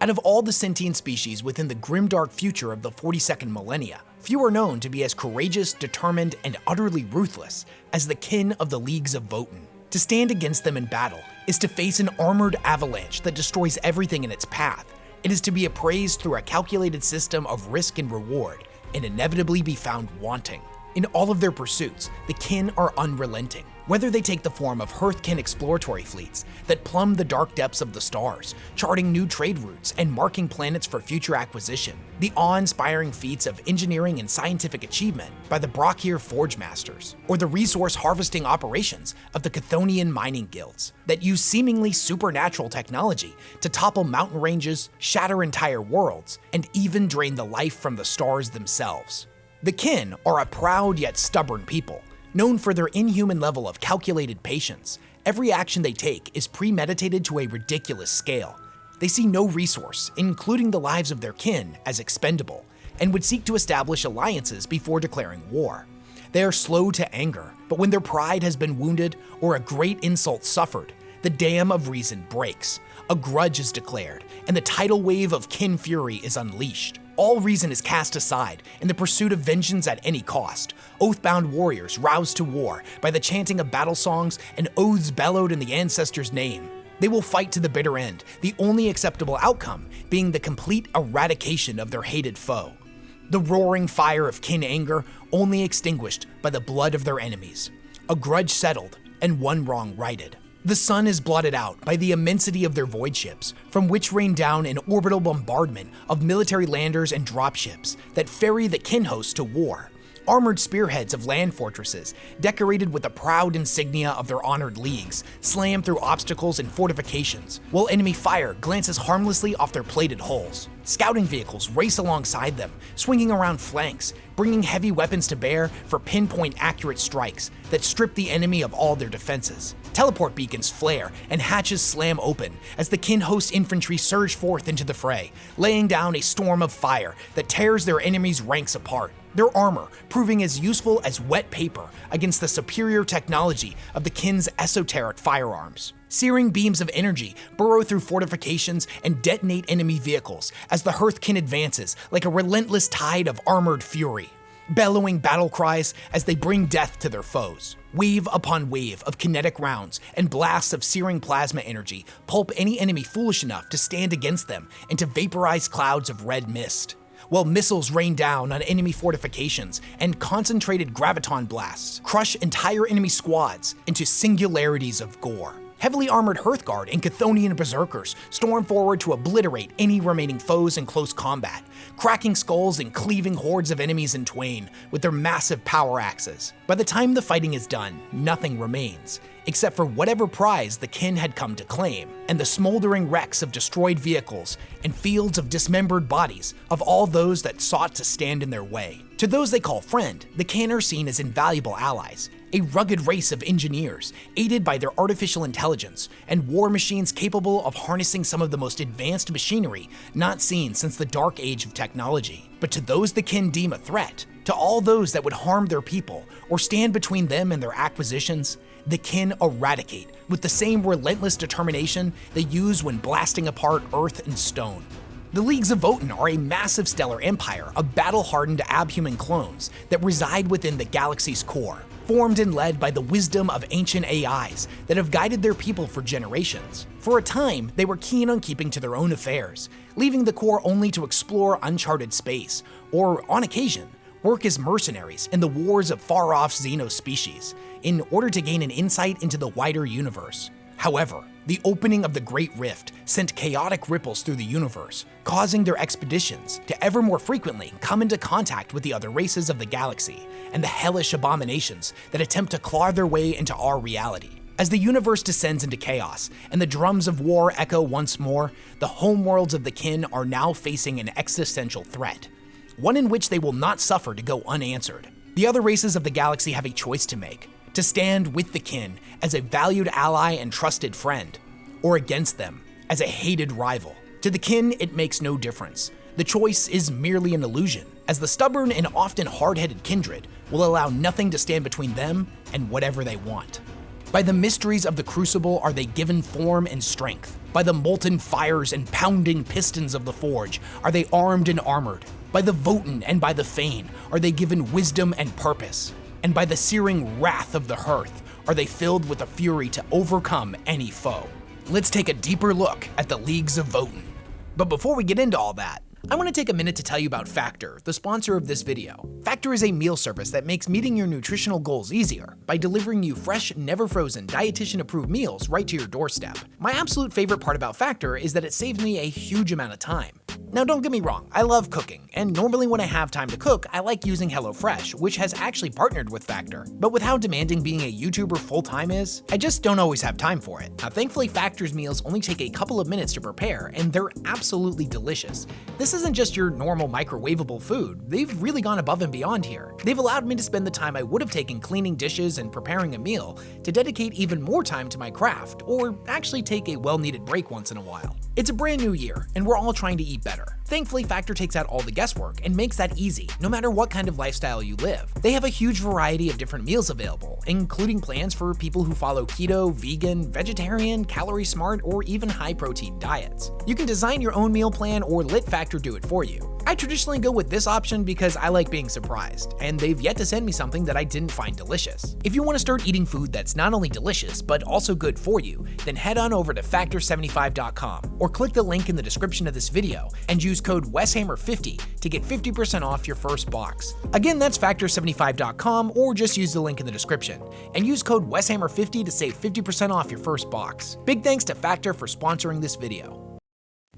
Out of all the sentient species within the grimdark future of the 42nd millennia, few are known to be as courageous, determined, and utterly ruthless as the kin of the Leagues of Votann. To stand against them in battle is to face an armored avalanche that destroys everything in its path. It is to be appraised through a calculated system of risk and reward, and inevitably be found wanting. In all of their pursuits, the kin are unrelenting. Whether they take the form of Hearthkyn exploratory fleets that plumb the dark depths of the stars, charting new trade routes and marking planets for future acquisition, the awe-inspiring feats of engineering and scientific achievement by the Brokhyr Forge Masters, or the resource harvesting operations of the Cthonian mining guilds that use seemingly supernatural technology to topple mountain ranges, shatter entire worlds, and even drain the life from the stars themselves. The kin are a proud yet stubborn people, known for their inhuman level of calculated patience. Every action they take is premeditated to a ridiculous scale. They see no resource, including the lives of their kin, as expendable, and would seek to establish alliances before declaring war. They are slow to anger, but when their pride has been wounded or a great insult suffered, the dam of reason breaks, a grudge is declared, and the tidal wave of kin fury is unleashed. All reason is cast aside in the pursuit of vengeance at any cost. Oath-bound warriors roused to war by the chanting of battle songs and oaths bellowed in the ancestor's name. They will fight to the bitter end, the only acceptable outcome being the complete eradication of their hated foe. The roaring fire of kin anger only extinguished by the blood of their enemies. A grudge settled and one wrong righted. The sun is blotted out by the immensity of their void ships, from which rain down an orbital bombardment of military landers and dropships that ferry the kin hosts to war. Armored spearheads of land fortresses, decorated with the proud insignia of their honored leagues, slam through obstacles and fortifications, while enemy fire glances harmlessly off their plated hulls. Scouting vehicles race alongside them, swinging around flanks, bringing heavy weapons to bear for pinpoint accurate strikes that strip the enemy of all their defenses. Teleport beacons flare and hatches slam open as the kin host infantry surge forth into the fray, laying down a storm of fire that tears their enemies' ranks apart. Their armor proving as useful as wet paper against the superior technology of the kin's esoteric firearms. Searing beams of energy burrow through fortifications and detonate enemy vehicles as the Hearthkyn advances like a relentless tide of armored fury, bellowing battle cries as they bring death to their foes. Wave upon wave of kinetic rounds and blasts of searing plasma energy pulp any enemy foolish enough to stand against them into vaporized clouds of red mist, while missiles rain down on enemy fortifications and concentrated graviton blasts crush entire enemy squads into singularities of gore. Heavily armored Hearthguard and Chthonian berserkers storm forward to obliterate any remaining foes in close combat, cracking skulls and cleaving hordes of enemies in twain with their massive power axes. By the time the fighting is done, nothing remains, except for whatever prize the kin had come to claim, and the smoldering wrecks of destroyed vehicles and fields of dismembered bodies of all those that sought to stand in their way. To those they call friend, the kin are seen as invaluable allies, a rugged race of engineers aided by their artificial intelligence and war machines capable of harnessing some of the most advanced machinery not seen since the dark age of technology. But to those the kin deem a threat, to all those that would harm their people or stand between them and their acquisitions, the kin eradicate with the same relentless determination they use when blasting apart earth and stone. The Leagues of Votann are a massive stellar empire of battle-hardened abhuman clones that reside within the galaxy's core, formed and led by the wisdom of ancient AIs that have guided their people for generations. For a time, they were keen on keeping to their own affairs, leaving the core only to explore uncharted space, or, on occasion, work as mercenaries in the wars of far-off xeno-species, in order to gain an insight into the wider universe. However, the opening of the Great Rift sent chaotic ripples through the universe, causing their expeditions to ever more frequently come into contact with the other races of the galaxy and the hellish abominations that attempt to claw their way into our reality. As the universe descends into chaos and the drums of war echo once more, the homeworlds of the kin are now facing an existential threat, one in which they will not suffer to go unanswered. The other races of the galaxy have a choice to make: to stand with the kin as a valued ally and trusted friend, or against them as a hated rival. To the kin, it makes no difference. The choice is merely an illusion, as the stubborn and often hard-headed kindred will allow nothing to stand between them and whatever they want. By the mysteries of the Crucible are they given form and strength, By the molten fires and pounding pistons of the forge are they armed and armored. By the Votann and by the Fane are they given wisdom and purpose. And by the searing wrath of the hearth are they filled with a fury to overcome any foe. Let's take a deeper look at the Leagues of Votann. But before we get into all that, I want to take a minute to tell you about Factor, the sponsor of this video. Factor is a meal service that makes meeting your nutritional goals easier by delivering you fresh, never frozen, dietitian-approved meals right to your doorstep. My absolute favorite part about Factor is that it saves me a huge amount of time. Now don't get me wrong, I love cooking, and normally when I have time to cook, I like using HelloFresh, which has actually partnered with Factor. But with how demanding being a YouTuber full-time is, I just don't always have time for it. Now thankfully Factor's meals only take a couple of minutes to prepare, and they're absolutely delicious. This isn't just your normal microwavable food, they've really gone above and beyond here. They've allowed me to spend the time I would have taken cleaning dishes and preparing a meal to dedicate even more time to my craft, or actually take a well-needed break once in a while. It's a brand new year, and we're all trying to eat better. Thankfully, Factor takes out all the guesswork and makes that easy, no matter what kind of lifestyle you live. They have a huge variety of different meals available, including plans for people who follow keto, vegan, vegetarian, calorie smart, or even high protein diets. You can design your own meal plan or let Factor do it for you. I traditionally go with this option because I like being surprised, and they've yet to send me something that I didn't find delicious. If you want to start eating food that's not only delicious, but also good for you, then head on over to factor75.com or click the link in the description of this video and use code WesHammer50 to get 50% off your first box. Again, that's factor75.com or just use the link in the description and use code WesHammer50 to save 50% off your first box. Big thanks to Factor for sponsoring this video.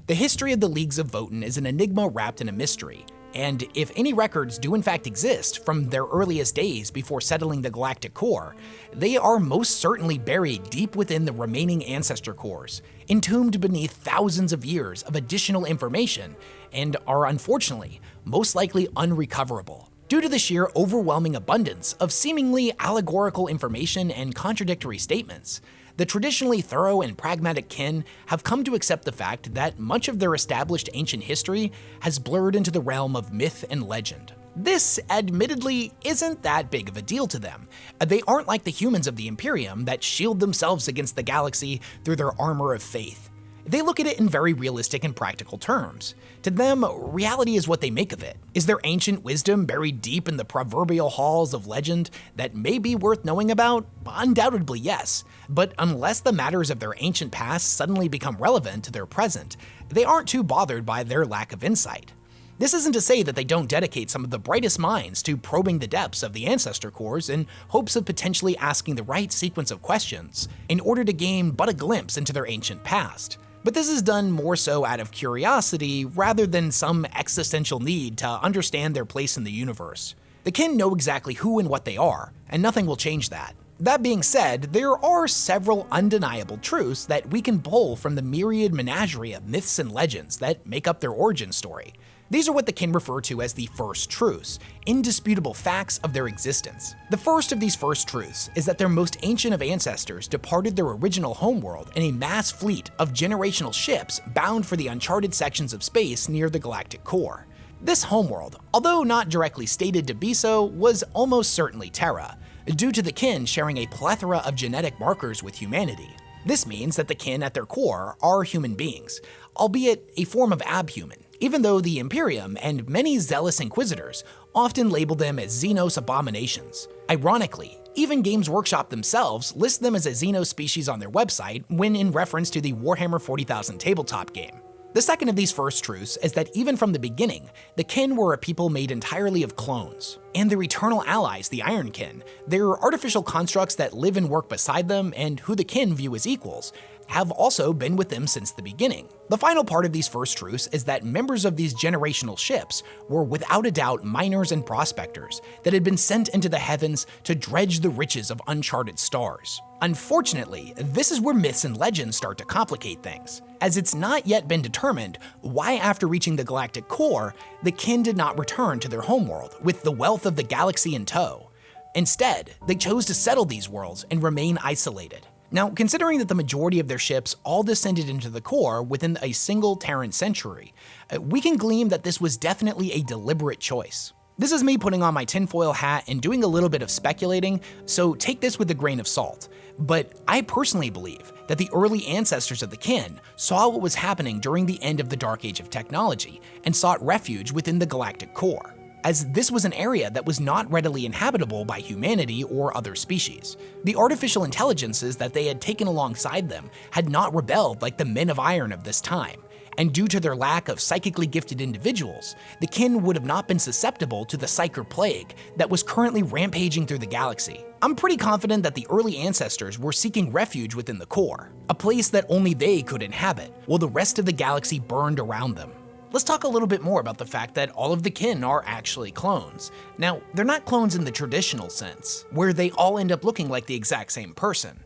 The history of the Leagues of Votann is an enigma wrapped in a mystery, and if any records do in fact exist from their earliest days before settling the galactic core, they are most certainly buried deep within the remaining Ancestor Cores, entombed beneath thousands of years of additional information, and are unfortunately most likely unrecoverable. Due to the sheer overwhelming abundance of seemingly allegorical information and contradictory statements, the traditionally thorough and pragmatic kin have come to accept the fact that much of their established ancient history has blurred into the realm of myth and legend. This, admittedly, isn't that big of a deal to them. They aren't like the humans of the Imperium that shield themselves against the galaxy through their armor of faith. They look at it in very realistic and practical terms. To them, reality is what they make of it. Is there ancient wisdom buried deep in the proverbial halls of legend that may be worth knowing about? Undoubtedly yes, but unless the matters of their ancient past suddenly become relevant to their present, they aren't too bothered by their lack of insight. This isn't to say that they don't dedicate some of the brightest minds to probing the depths of the Ancestor Cores in hopes of potentially asking the right sequence of questions in order to gain but a glimpse into their ancient past. But this is done more so out of curiosity rather than some existential need to understand their place in the universe. The kin know exactly who and what they are, and nothing will change that. That being said, there are several undeniable truths that we can pull from the myriad menagerie of myths and legends that make up their origin story. These are what the kin refer to as the first truths, indisputable facts of their existence. The first of these first truths is that their most ancient of ancestors departed their original homeworld in a mass fleet of generational ships bound for the uncharted sections of space near the galactic core. This homeworld, although not directly stated to be so, was almost certainly Terra, due to the kin sharing a plethora of genetic markers with humanity. This means that the kin at their core are human beings, albeit a form of abhuman, even though the Imperium and many zealous inquisitors often label them as Xenos abominations. Ironically, even Games Workshop themselves list them as a Xenos species on their website when in reference to the Warhammer 40,000 tabletop game. The second of these first truths is that even from the beginning, the kin were a people made entirely of clones. And their eternal allies, the Ironkin, their artificial constructs that live and work beside them and who the kin view as equals, have also been with them since the beginning. The final part of these first truths is that members of these generational ships were without a doubt miners and prospectors that had been sent into the heavens to dredge the riches of uncharted stars. Unfortunately, this is where myths and legends start to complicate things, as it's not yet been determined why after reaching the galactic core, the kin did not return to their homeworld with the wealth of the galaxy in tow. Instead, they chose to settle these worlds and remain isolated. Now, considering that the majority of their ships all descended into the core within a single Terran century, we can glean that this was definitely a deliberate choice. This is me putting on my tinfoil hat and doing a little bit of speculating, so take this with a grain of salt. But I personally believe that the early ancestors of the kin saw what was happening during the end of the Dark Age of technology and sought refuge within the galactic core, as this was an area that was not readily inhabitable by humanity or other species. The artificial intelligences that they had taken alongside them had not rebelled like the men of iron of this time, and due to their lack of psychically gifted individuals, the kin would have not been susceptible to the Psyker Plague that was currently rampaging through the galaxy. I'm pretty confident that the early ancestors were seeking refuge within the core, a place that only they could inhabit, while the rest of the galaxy burned around them. Let's talk a little bit more about the fact that all of the kin are actually clones. Now, they're not clones in the traditional sense, where they all end up looking like the exact same person.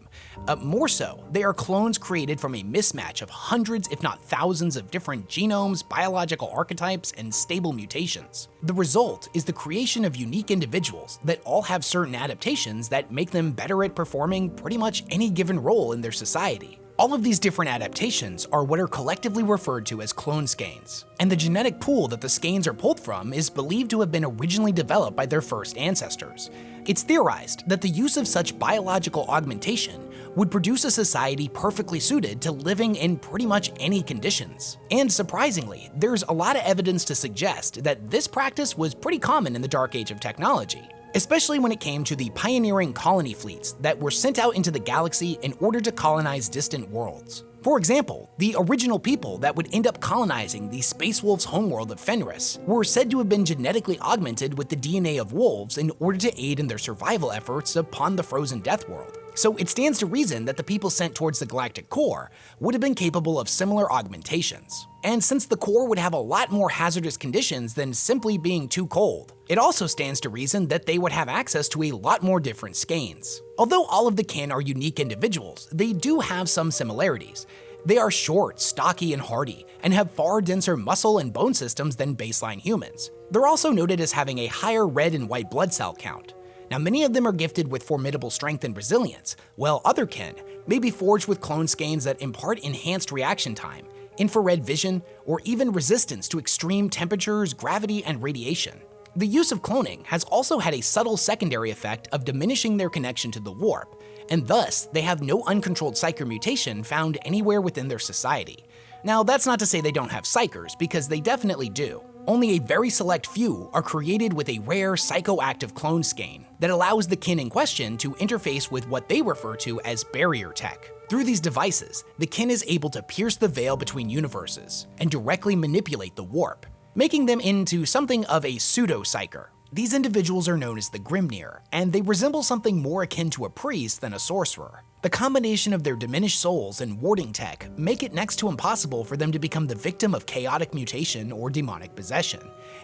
More so, they are clones created from a mismatch of hundreds if not thousands of different genomes, biological archetypes, and stable mutations. The result is the creation of unique individuals that all have certain adaptations that make them better at performing pretty much any given role in their society. All of these different adaptations are what are collectively referred to as clone skeins, and the genetic pool that the skeins are pulled from is believed to have been originally developed by their first ancestors. It's theorized that the use of such biological augmentation would produce a society perfectly suited to living in pretty much any conditions. And surprisingly, there's a lot of evidence to suggest that this practice was pretty common in the Dark Age of technology, especially when it came to the pioneering colony fleets that were sent out into the galaxy in order to colonize distant worlds. For example, the original people that would end up colonizing the Space Wolves' homeworld of Fenris were said to have been genetically augmented with the DNA of wolves in order to aid in their survival efforts upon the frozen death world. So it stands to reason that the people sent towards the galactic core would have been capable of similar augmentations. And since the core would have a lot more hazardous conditions than simply being too cold, it also stands to reason that they would have access to a lot more different skeins. Although all of the kin are unique individuals, they do have some similarities. They are short, stocky, and hardy, and have far denser muscle and bone systems than baseline humans. They're also noted as having a higher red and white blood cell count. Now, many of them are gifted with formidable strength and resilience, while other kin may be forged with clone skeins that impart enhanced reaction time, infrared vision, or even resistance to extreme temperatures, gravity, and radiation. The use of cloning has also had a subtle secondary effect of diminishing their connection to the warp, and thus they have no uncontrolled psyker mutation found anywhere within their society. Now, that's not to say they don't have psykers, because they definitely do. Only a very select few are created with a rare psychoactive clone skein that allows the kin in question to interface with what they refer to as barrier tech. Through these devices, the kin is able to pierce the veil between universes and directly manipulate the warp, making them into something of a pseudo-psyker. These individuals are known as the Grimnir, and they resemble something more akin to a priest than a sorcerer. The combination of their diminished souls and warding tech make it next to impossible for them to become the victim of chaotic mutation or demonic possession.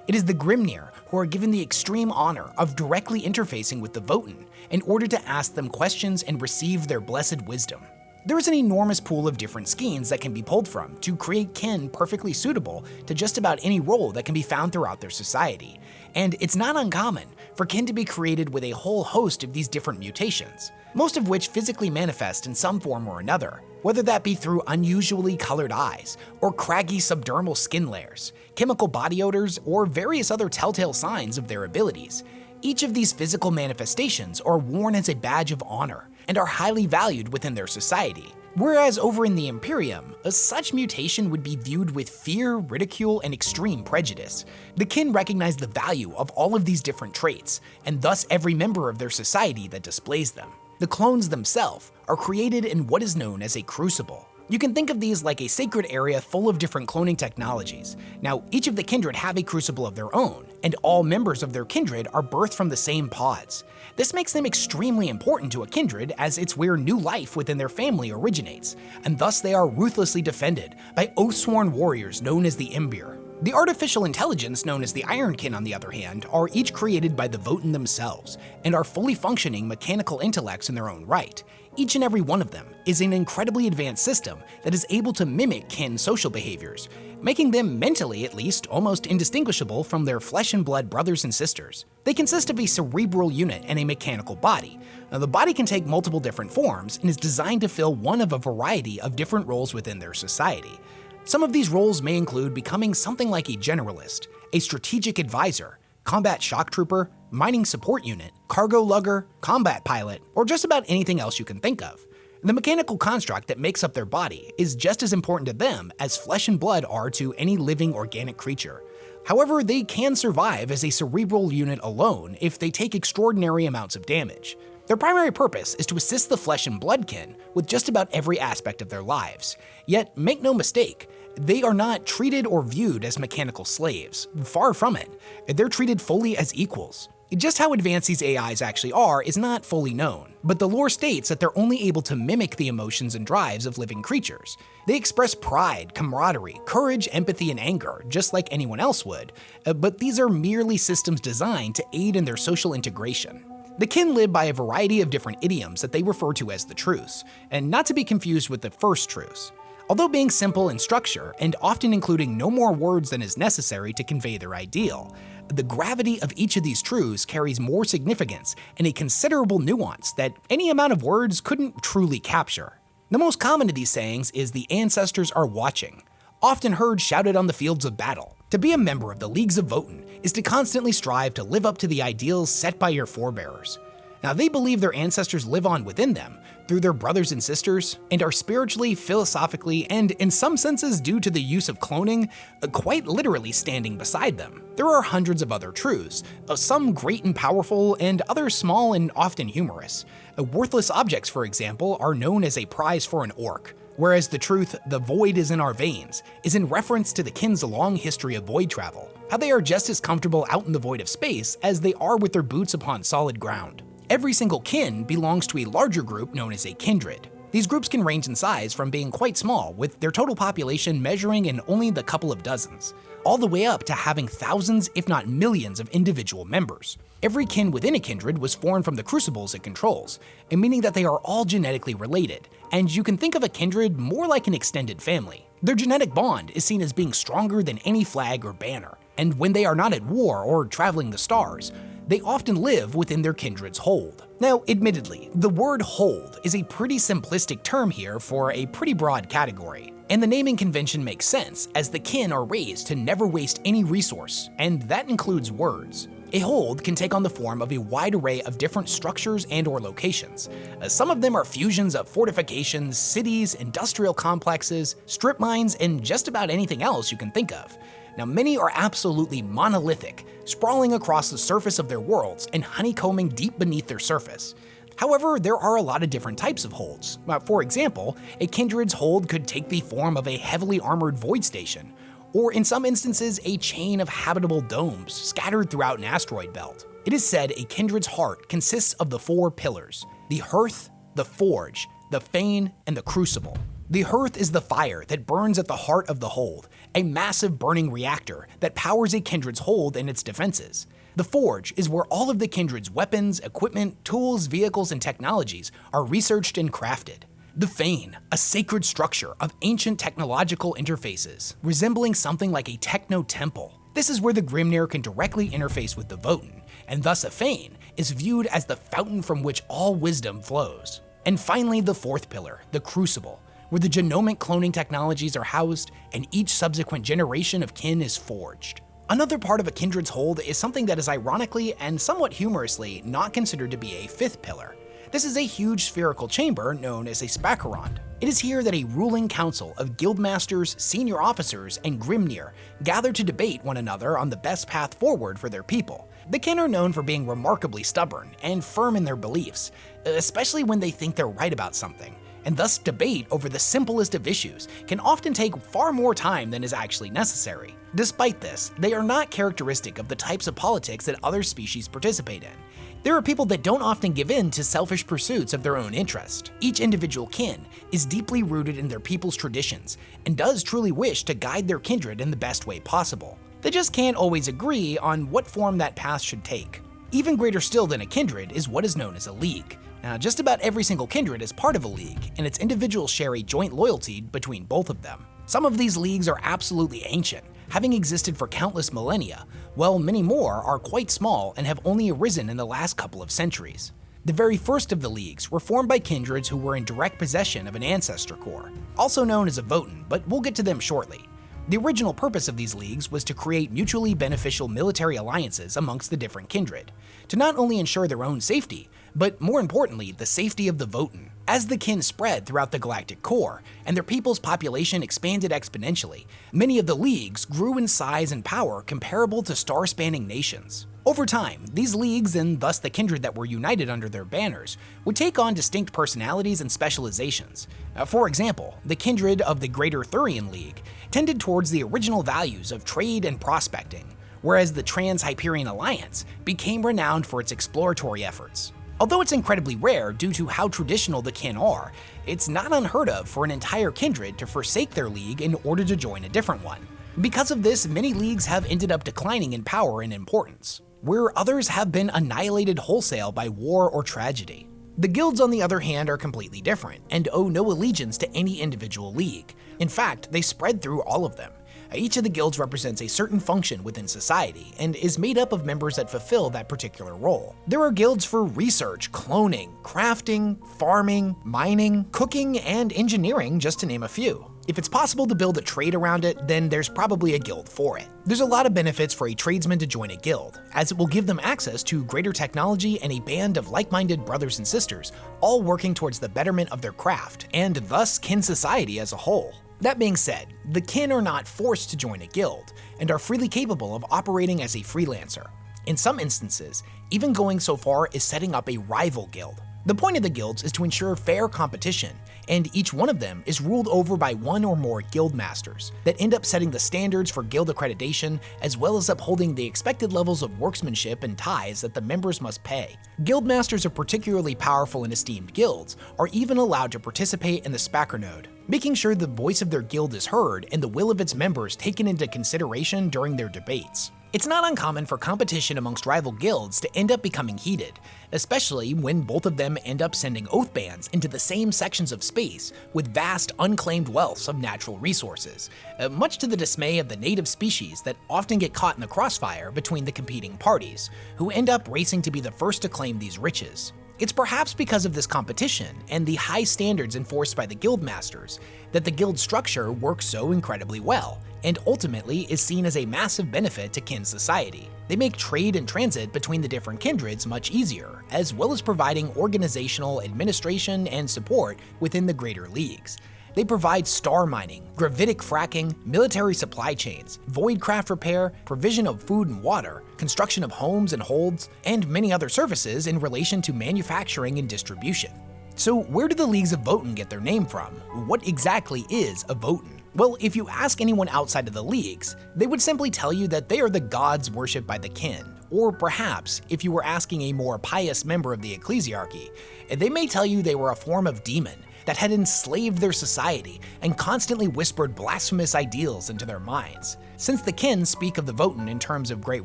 It is the Grimnir who are given the extreme honor of directly interfacing with the Votann in order to ask them questions and receive their blessed wisdom. There is an enormous pool of different skeins that can be pulled from to create kin perfectly suitable to just about any role that can be found throughout their society, and it's not uncommon for kin to be created with a whole host of these different mutations, most of which physically manifest in some form or another, whether that be through unusually colored eyes, or craggy subdermal skin layers, chemical body odors, or various other telltale signs of their abilities. Each of these physical manifestations are worn as a badge of honor and are highly valued within their society. Whereas over in the Imperium, such mutation would be viewed with fear, ridicule, and extreme prejudice. The kin recognize the value of all of these different traits, and thus every member of their society that displays them. The clones themselves are created in what is known as a crucible. You can think of these like a sacred area full of different cloning technologies. Now, each of the kindred have a crucible of their own, and all members of their kindred are birthed from the same pods. This makes them extremely important to a kindred, as it's where new life within their family originates, and thus they are ruthlessly defended by oath-sworn warriors known as the Imbir. The artificial intelligence known as the Ironkin, on the other hand, are each created by the Votann themselves, and are fully functioning mechanical intellects in their own right. Each and every one of them is an incredibly advanced system that is able to mimic kin social behaviors, making them, mentally at least, almost indistinguishable from their flesh and blood brothers and sisters. They consist of a cerebral unit and a mechanical body. Now, the body can take multiple different forms and is designed to fill one of a variety of different roles within their society. Some of these roles may include becoming something like a generalist, a strategic advisor, combat shock trooper, mining support unit, cargo lugger, combat pilot, or just about anything else you can think of. The mechanical construct that makes up their body is just as important to them as flesh and blood are to any living organic creature. However, they can survive as a cerebral unit alone if they take extraordinary amounts of damage. Their primary purpose is to assist the flesh and blood kin with just about every aspect of their lives. Yet, make no mistake, they are not treated or viewed as mechanical slaves. Far from it. They're treated fully as equals. Just how advanced these AIs actually are is not fully known, but the lore states that they're only able to mimic the emotions and drives of living creatures. They express pride, camaraderie, courage, empathy, and anger, just like anyone else would, but these are merely systems designed to aid in their social integration. The kin live by a variety of different idioms that they refer to as the truths, and not to be confused with the first truths. Although being simple in structure, and often including no more words than is necessary to convey their ideal, the gravity of each of these truths carries more significance and a considerable nuance that any amount of words couldn't truly capture. The most common of these sayings is "the ancestors are watching," often heard shouted on the fields of battle. To be a member of the Leagues of Votann is to constantly strive to live up to the ideals set by your forebearers. Now, they believe their ancestors live on within them through their brothers and sisters, and are spiritually, philosophically, and in some senses due to the use of cloning, quite literally standing beside them. There are hundreds of other truths, some great and powerful, and others small and often humorous. Worthless objects, for example, are known as a prize for an orc, whereas the truth, "the void is in our veins," is in reference to the kin's long history of void travel, how they are just as comfortable out in the void of space as they are with their boots upon solid ground. Every single kin belongs to a larger group known as a kindred. These groups can range in size from being quite small, with their total population measuring in only the couple of dozens, all the way up to having thousands, if not millions, of individual members. Every kin within a kindred was formed from the crucibles it controls, and meaning that they are all genetically related, and you can think of a kindred more like an extended family. Their genetic bond is seen as being stronger than any flag or banner, and when they are not at war or traveling the stars, they often live within their kindred's hold. Now, admittedly, the word hold is a pretty simplistic term here for a pretty broad category, and the naming convention makes sense as the kin are raised to never waste any resource, and that includes words. A hold can take on the form of a wide array of different structures and/or locations. Some of them are fusions of fortifications, cities, industrial complexes, strip mines, and just about anything else you can think of. Now, many are absolutely monolithic, sprawling across the surface of their worlds and honeycombing deep beneath their surface. However, there are a lot of different types of holds. For example, a kindred's hold could take the form of a heavily armored void station, or in some instances, a chain of habitable domes scattered throughout an asteroid belt. It is said a kindred's heart consists of the 4 pillars: the hearth, the forge, the fane, and the crucible. The hearth is the fire that burns at the heart of the hold, a massive burning reactor that powers a kindred's hold and its defenses. The forge is where all of the kindred's weapons, equipment, tools, vehicles, and technologies are researched and crafted. The fane, a sacred structure of ancient technological interfaces, resembling something like a techno-temple. This is where the Grimnir can directly interface with the Votann, and thus a fane is viewed as the fountain from which all wisdom flows. And finally, the 4th pillar, the crucible, where the genomic cloning technologies are housed and each subsequent generation of kin is forged. Another part of a kindred's hold is something that is ironically and somewhat humorously not considered to be a 5th pillar. This is a huge spherical chamber known as a Spakarond. It is here that a ruling council of guildmasters, senior officers, and Grimnir gather to debate one another on the best path forward for their people. The kin are known for being remarkably stubborn and firm in their beliefs, especially when they think they're right about something, and thus debate over the simplest of issues can often take far more time than is actually necessary. Despite this, they are not characteristic of the types of politics that other species participate in. There are people that don't often give in to selfish pursuits of their own interest. Each individual kin is deeply rooted in their people's traditions and does truly wish to guide their kindred in the best way possible. They just can't always agree on what form that path should take. Even greater still than a kindred is what is known as a league. Now, just about every single kindred is part of a league, and its individuals share a joint loyalty between both of them. Some of these leagues are absolutely ancient, having existed for countless millennia, while many more are quite small and have only arisen in the last couple of centuries. The very first of the leagues were formed by kindreds who were in direct possession of an Ancestor Core, also known as a Votann, but we'll get to them shortly. The original purpose of these leagues was to create mutually beneficial military alliances amongst the different kindred, to not only ensure their own safety, but more importantly, the safety of the Votann. As the kin spread throughout the galactic core, and their people's population expanded exponentially, many of the leagues grew in size and power comparable to star-spanning nations. Over time, these leagues, and thus the kindred that were united under their banners, would take on distinct personalities and specializations. For example, the kindred of the Greater Thurian League tended towards the original values of trade and prospecting, whereas the Trans-Hyperion Alliance became renowned for its exploratory efforts. Although it's incredibly rare due to how traditional the kin are, it's not unheard of for an entire kindred to forsake their league in order to join a different one. Because of this, many leagues have ended up declining in power and importance, where others have been annihilated wholesale by war or tragedy. The guilds, on the other hand, are completely different and owe no allegiance to any individual league. In fact, they spread through all of them. Each of the guilds represents a certain function within society and is made up of members that fulfill that particular role. There are guilds for research, cloning, crafting, farming, mining, cooking, and engineering, just to name a few. If it's possible to build a trade around it, then there's probably a guild for it. There's a lot of benefits for a tradesman to join a guild, as it will give them access to greater technology and a band of like-minded brothers and sisters, all working towards the betterment of their craft, and thus kin society as a whole. That being said, the kin are not forced to join a guild, and are freely capable of operating as a freelancer. In some instances, even going so far as setting up a rival guild. The point of the guilds is to ensure fair competition, and each one of them is ruled over by one or more guild masters that end up setting the standards for guild accreditation, as well as upholding the expected levels of workmanship and ties that the members must pay. Guild masters of particularly powerful and esteemed guilds are even allowed to participate in the Spakernode, making sure the voice of their guild is heard and the will of its members taken into consideration during their debates. It's not uncommon for competition amongst rival guilds to end up becoming heated, especially when both of them end up sending oath bands into the same sections of space with vast unclaimed wealths of natural resources, much to the dismay of the native species that often get caught in the crossfire between the competing parties, who end up racing to be the first to claim these riches. It's perhaps because of this competition and the high standards enforced by the guild masters that the guild structure works so incredibly well, and ultimately is seen as a massive benefit to kin society. They make trade and transit between the different kindreds much easier, as well as providing organizational, administration, and support within the greater leagues. They provide star mining, gravitic fracking, military supply chains, voidcraft repair, provision of food and water, construction of homes and holds, and many other services in relation to manufacturing and distribution. So where do the Leagues of Votann get their name from? What exactly is a Votann? Well, if you ask anyone outside of the Leagues, they would simply tell you that they are the gods worshipped by the kin. Or perhaps, if you were asking a more pious member of the ecclesiarchy, they may tell you they were a form of demon that had enslaved their society and constantly whispered blasphemous ideals into their minds. Since the kin speak of the Votann in terms of great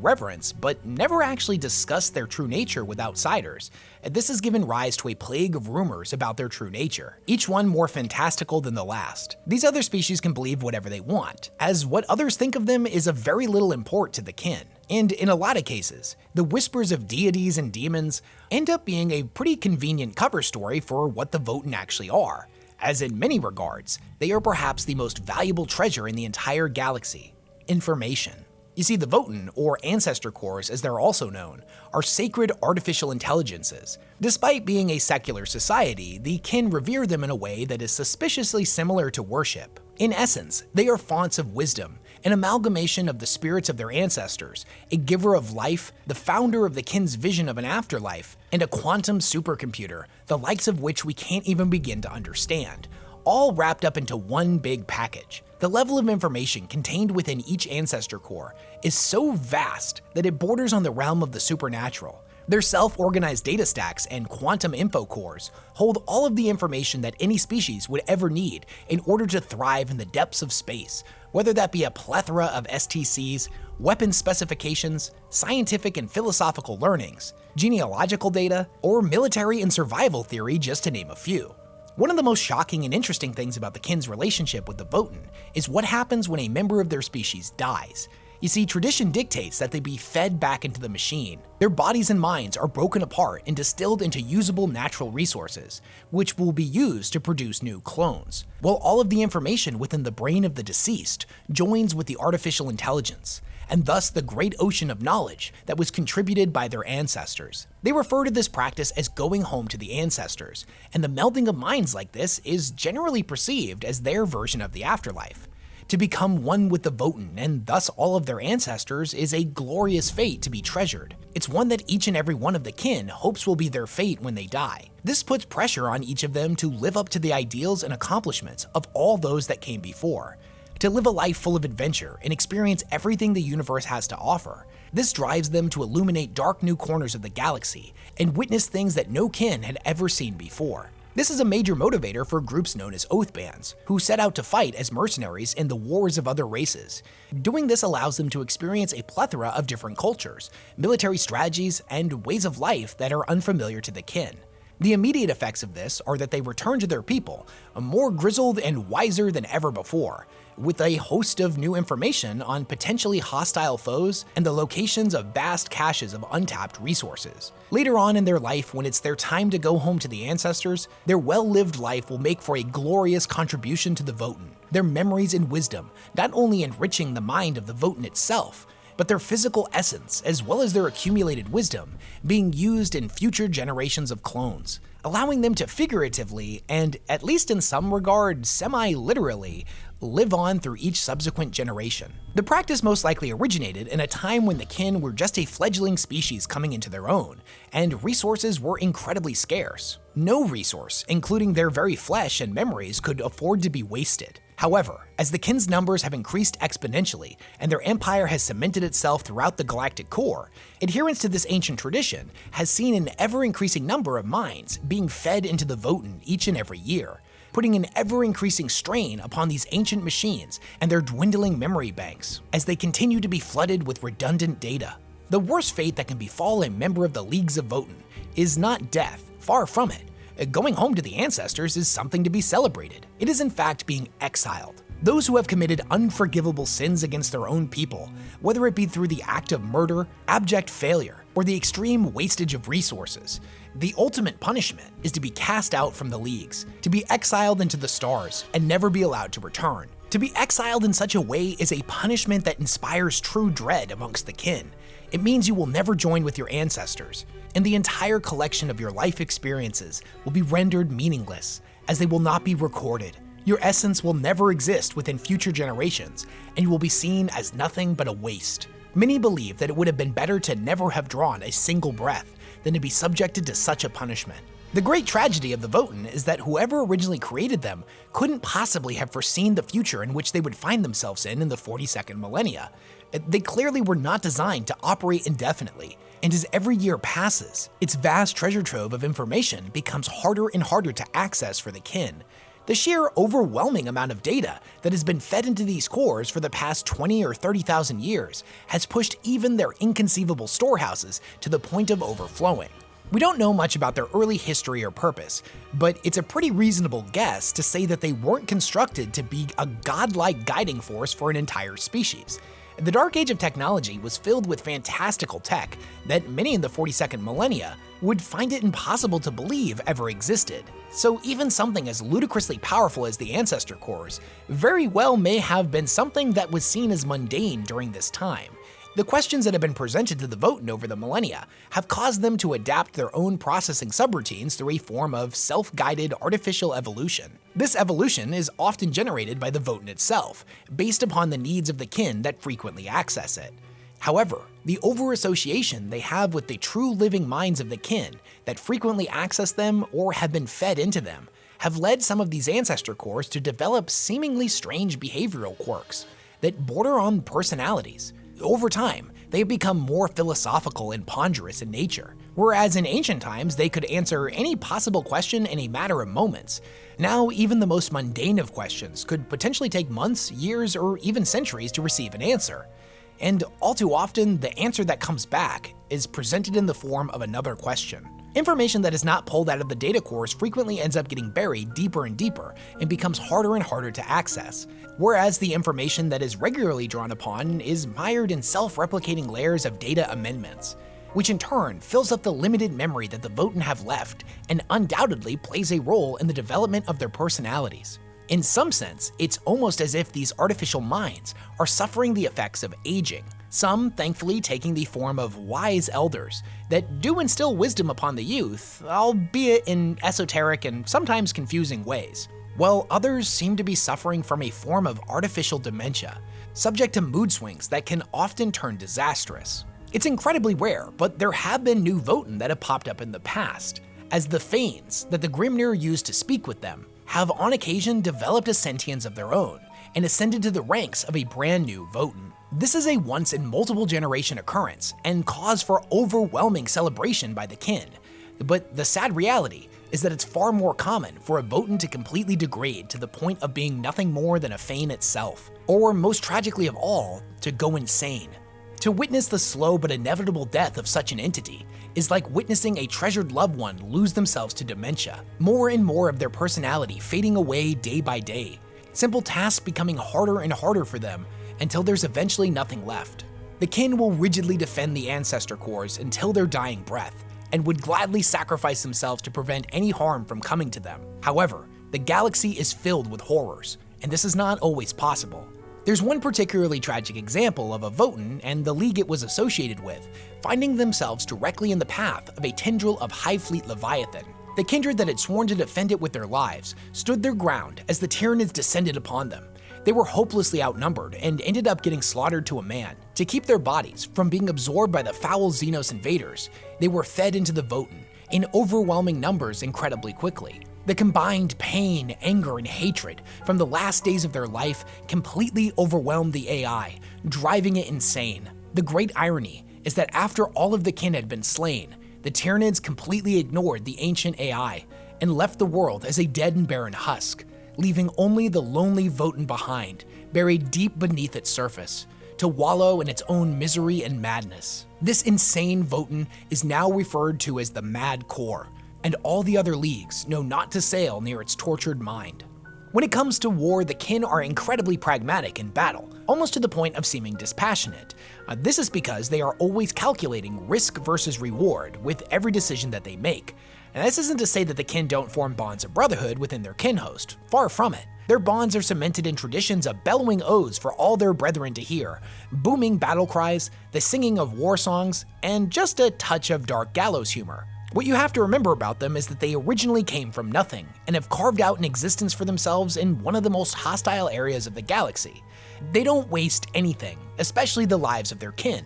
reverence, but never actually discuss their true nature with outsiders, this has given rise to a plague of rumors about their true nature, each one more fantastical than the last. These other species can believe whatever they want, as what others think of them is of very little import to the kin. And in a lot of cases, the whispers of deities and demons end up being a pretty convenient cover story for what the Votann actually are, as in many regards, they are perhaps the most valuable treasure in the entire galaxy: information. You see, the Votann, or Ancestor Cores as they're also known, are sacred artificial intelligences. Despite being a secular society, the kin revere them in a way that is suspiciously similar to worship. In essence, they are fonts of wisdom, an amalgamation of the spirits of their ancestors, a giver of life, the founder of the kin's vision of an afterlife, and a quantum supercomputer, the likes of which we can't even begin to understand, all wrapped up into one big package. The level of information contained within each Ancestor Core is so vast that it borders on the realm of the supernatural. Their self-organized data stacks and quantum info cores hold all of the information that any species would ever need in order to thrive in the depths of space, whether that be a plethora of STCs, weapon specifications, scientific and philosophical learnings, genealogical data, or military and survival theory, just to name a few. One of the most shocking and interesting things about the kin's relationship with the Votann is what happens when a member of their species dies. You see, tradition dictates that they be fed back into the machine. Their bodies and minds are broken apart and distilled into usable natural resources, which will be used to produce new clones, while all of the information within the brain of the deceased joins with the artificial intelligence, and thus the great ocean of knowledge that was contributed by their ancestors. They refer to this practice as going home to the ancestors, and the melding of minds like this is generally perceived as their version of the afterlife. To become one with the Votann and thus all of their ancestors is a glorious fate to be treasured. It's one that each and every one of the kin hopes will be their fate when they die. This puts pressure on each of them to live up to the ideals and accomplishments of all those that came before, to live a life full of adventure and experience everything the universe has to offer. This drives them to illuminate dark new corners of the galaxy and witness things that no kin had ever seen before. This is a major motivator for groups known as oath bands, who set out to fight as mercenaries in the wars of other races. Doing this allows them to experience a plethora of different cultures, military strategies, and ways of life that are unfamiliar to the kin. The immediate effects of this are that they return to their people, more grizzled and wiser than ever before, with a host of new information on potentially hostile foes and the locations of vast caches of untapped resources. Later on in their life, when it's their time to go home to the ancestors, their well-lived life will make for a glorious contribution to the Votann, their memories and wisdom not only enriching the mind of the Votann itself, but their physical essence, as well as their accumulated wisdom, being used in future generations of clones, allowing them to figuratively, and at least in some regard, semi-literally, live on through each subsequent generation. The practice most likely originated in a time when the kin were just a fledgling species coming into their own, and resources were incredibly scarce. No resource, including their very flesh and memories, could afford to be wasted. However, as the kin's numbers have increased exponentially and their empire has cemented itself throughout the galactic core, adherence to this ancient tradition has seen an ever-increasing number of minds being fed into the Votann each and every year, putting an ever-increasing strain upon these ancient machines and their dwindling memory banks as they continue to be flooded with redundant data. The worst fate that can befall a member of the Leagues of Votann is not death, far from it. Going home to the ancestors is something to be celebrated. It is in fact being exiled. Those who have committed unforgivable sins against their own people, whether it be through the act of murder, abject failure, or the extreme wastage of resources, the ultimate punishment is to be cast out from the Leagues, to be exiled into the stars, and never be allowed to return. To be exiled in such a way is a punishment that inspires true dread amongst the kin. It means you will never join with your ancestors, and the entire collection of your life experiences will be rendered meaningless, as they will not be recorded. Your essence will never exist within future generations, and you will be seen as nothing but a waste. Many believe that it would have been better to never have drawn a single breath than to be subjected to such a punishment. The great tragedy of the Votann is that whoever originally created them couldn't possibly have foreseen the future in which they would find themselves in the 42nd millennia. They clearly were not designed to operate indefinitely, and as every year passes, its vast treasure trove of information becomes harder and harder to access for the kin. The sheer overwhelming amount of data that has been fed into these cores for the past 20 or 30,000 years has pushed even their inconceivable storehouses to the point of overflowing. We don't know much about their early history or purpose, but it's a pretty reasonable guess to say that they weren't constructed to be a godlike guiding force for an entire species. The Dark Age of technology was filled with fantastical tech that many in the 42nd millennia would find it impossible to believe ever existed. So even something as ludicrously powerful as the Ancestor Cores very well may have been something that was seen as mundane during this time. The questions that have been presented to the Votann over the millennia have caused them to adapt their own processing subroutines through a form of self-guided artificial evolution. This evolution is often generated by the Votann itself, based upon the needs of the kin that frequently access it. However, the over-association they have with the true living minds of the kin that frequently access them or have been fed into them have led some of these Ancestor Cores to develop seemingly strange behavioral quirks that border on personalities. Over time, they have become more philosophical and ponderous in nature, whereas in ancient times they could answer any possible question in a matter of moments. Now, even the most mundane of questions could potentially take months, years, or even centuries to receive an answer. And all too often, the answer that comes back is presented in the form of another question. Information that is not pulled out of the data cores frequently ends up getting buried deeper and deeper and becomes harder and harder to access, whereas the information that is regularly drawn upon is mired in self-replicating layers of data amendments, which in turn fills up the limited memory that the Votann have left and undoubtedly plays a role in the development of their personalities. In some sense, it's almost as if these artificial minds are suffering the effects of aging, some thankfully taking the form of wise elders that do instill wisdom upon the youth, albeit in esoteric and sometimes confusing ways, while others seem to be suffering from a form of artificial dementia, subject to mood swings that can often turn disastrous. It's incredibly rare, but there have been new Votann that have popped up in the past, as the Fanes that the Grimnir used to speak with them have on occasion developed a sentience of their own and ascended to the ranks of a brand new Votann. This is a once in multiple generation occurrence and cause for overwhelming celebration by the kin, but the sad reality is that it's far more common for a Votann to completely degrade to the point of being nothing more than a Fane itself, or most tragically of all, to go insane. To witness the slow but inevitable death of such an entity is like witnessing a treasured loved one lose themselves to dementia, more and more of their personality fading away day by day, simple tasks becoming harder and harder for them until there's eventually nothing left. The kin will rigidly defend the Ancestor Cores until their dying breath, and would gladly sacrifice themselves to prevent any harm from coming to them. However, the galaxy is filled with horrors, and this is not always possible. There's one particularly tragic example of a Votann and the league it was associated with, finding themselves directly in the path of a tendril of Hive Fleet Leviathan. The kindred that had sworn to defend it with their lives stood their ground as the tyranids descended upon them. They were hopelessly outnumbered and ended up getting slaughtered to a man. To keep their bodies from being absorbed by the foul Xenos invaders, they were fed into the Votann in overwhelming numbers incredibly quickly. The combined pain, anger, and hatred from the last days of their life completely overwhelmed the AI, driving it insane. The great irony is that after all of the kin had been slain, the tyranids completely ignored the ancient AI and left the world as a dead and barren husk, leaving only the lonely Votann behind, buried deep beneath its surface, to wallow in its own misery and madness. This insane Votann is now referred to as the Mad Core, and all the other leagues know not to sail near its tortured mind. When it comes to war, the kin are incredibly pragmatic in battle, almost to the point of seeming dispassionate. This is because they are always calculating risk versus reward with every decision that they make. And this isn't to say that the kin don't form bonds of brotherhood within their kin host, far from it. Their bonds are cemented in traditions of bellowing oaths for all their brethren to hear, booming battle cries, the singing of war songs, and just a touch of dark gallows humor. What you have to remember about them is that they originally came from nothing and have carved out an existence for themselves in one of the most hostile areas of the galaxy. They don't waste anything, especially the lives of their kin.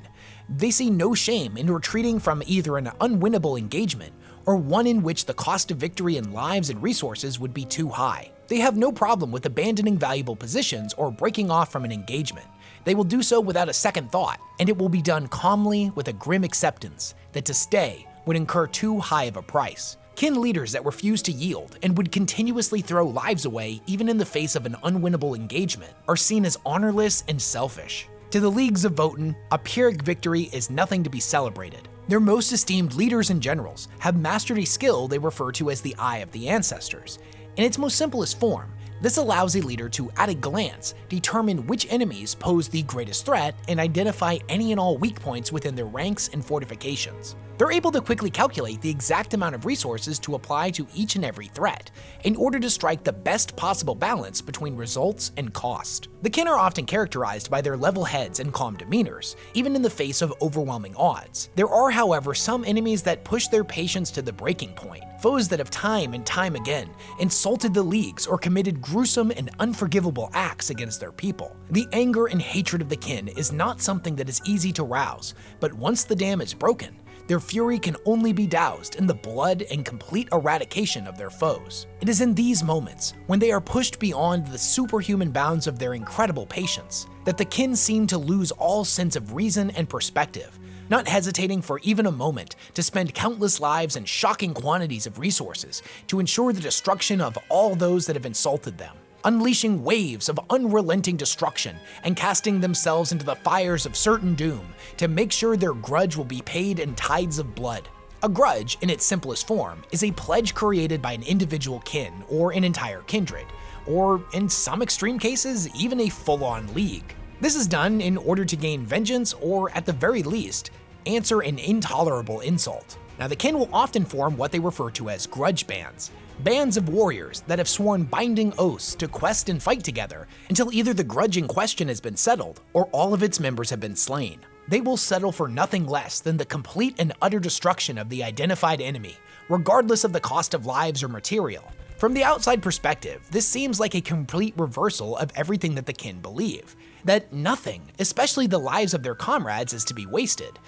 They see no shame in retreating from either an unwinnable engagement or one in which the cost of victory in lives and resources would be too high. They have no problem with abandoning valuable positions or breaking off from an engagement. They will do so without a second thought, and it will be done calmly with a grim acceptance that to stay would incur too high of a price. Kin leaders that refuse to yield and would continuously throw lives away even in the face of an unwinnable engagement are seen as honorless and selfish. To the Leagues of Votann, a Pyrrhic victory is nothing to be celebrated. Their most esteemed leaders and generals have mastered a skill they refer to as the Eye of the Ancestors. In its most simplest form, this allows a leader to, at a glance, determine which enemies pose the greatest threat and identify any and all weak points within their ranks and fortifications. They're able to quickly calculate the exact amount of resources to apply to each and every threat in order to strike the best possible balance between results and cost. The kin are often characterized by their level heads and calm demeanors, even in the face of overwhelming odds. There are, however, some enemies that push their patience to the breaking point, foes that have time and time again insulted the leagues or committed gruesome and unforgivable acts against their people. The anger and hatred of the kin is not something that is easy to rouse, but once the dam is broken, their fury can only be doused in the blood and complete eradication of their foes. It is in these moments, when they are pushed beyond the superhuman bounds of their incredible patience, that the kin seem to lose all sense of reason and perspective, not hesitating for even a moment to spend countless lives and shocking quantities of resources to ensure the destruction of all those that have insulted them, unleashing waves of unrelenting destruction and casting themselves into the fires of certain doom to make sure their grudge will be paid in tides of blood. A grudge, in its simplest form, is a pledge created by an individual kin or an entire kindred, or in some extreme cases, even a full-on league. This is done in order to gain vengeance or, at the very least, answer an intolerable insult. Now, the kin will often form what they refer to as grudge bands, bands of warriors that have sworn binding oaths to quest and fight together until either the grudge in question has been settled or all of its members have been slain. They will settle for nothing less than the complete and utter destruction of the identified enemy, regardless of the cost of lives or material. From the outside perspective, this seems like a complete reversal of everything that the kin believe, that nothing, especially the lives of their comrades, is to be wasted.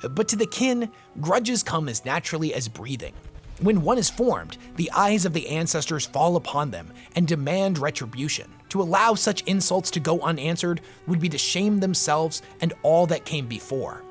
But to the kin, grudges come as naturally as breathing. When one is formed, the eyes of the ancestors fall upon them and demand retribution. To allow such insults to go unanswered would be to shame themselves and all that came before.